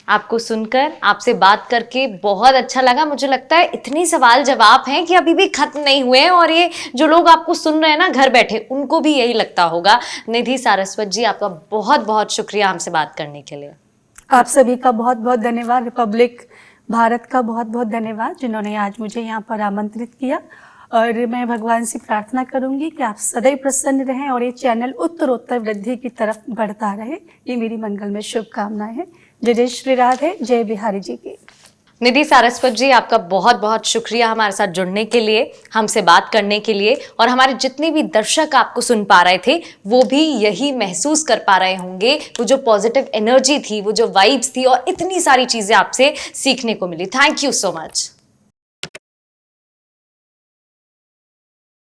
S1: आपको सुनकर, आपसे बात करके बहुत अच्छा लगा। मुझे लगता है इतने सवाल जवाब हैं कि अभी भी खत्म नहीं हुए हैं, और ये जो लोग आपको सुन रहे हैं ना घर बैठे, उनको भी यही लगता होगा। निधि सारस्वत जी, आपका बहुत बहुत शुक्रिया हमसे बात करने के लिए।
S2: आप सभी का बहुत बहुत धन्यवाद। रिपब्लिक भारत का बहुत बहुत धन्यवाद जिन्होंने आज मुझे यहाँ पर आमंत्रित किया। और मैं भगवान से प्रार्थना करूंगी कि आप सदैव प्रसन्न रहें और ये चैनल उत्तरोत्तर वृद्धि की तरफ बढ़ता रहे। ये मेरी मंगल में शुभकामनाएं हैं। जय जय श्री राधे, जय बिहारी जी की।
S1: निधि सारस्वत जी, आपका बहुत बहुत शुक्रिया हमारे साथ जुड़ने के लिए, हमसे बात करने के लिए। और हमारे जितने भी दर्शक आपको सुन पा रहे थे, वो भी यही महसूस कर पा रहे होंगे, वो जो पॉजिटिव एनर्जी थी, वो जो वाइब्स थी, और इतनी सारी चीजें आपसे सीखने को मिली। Thank you so much.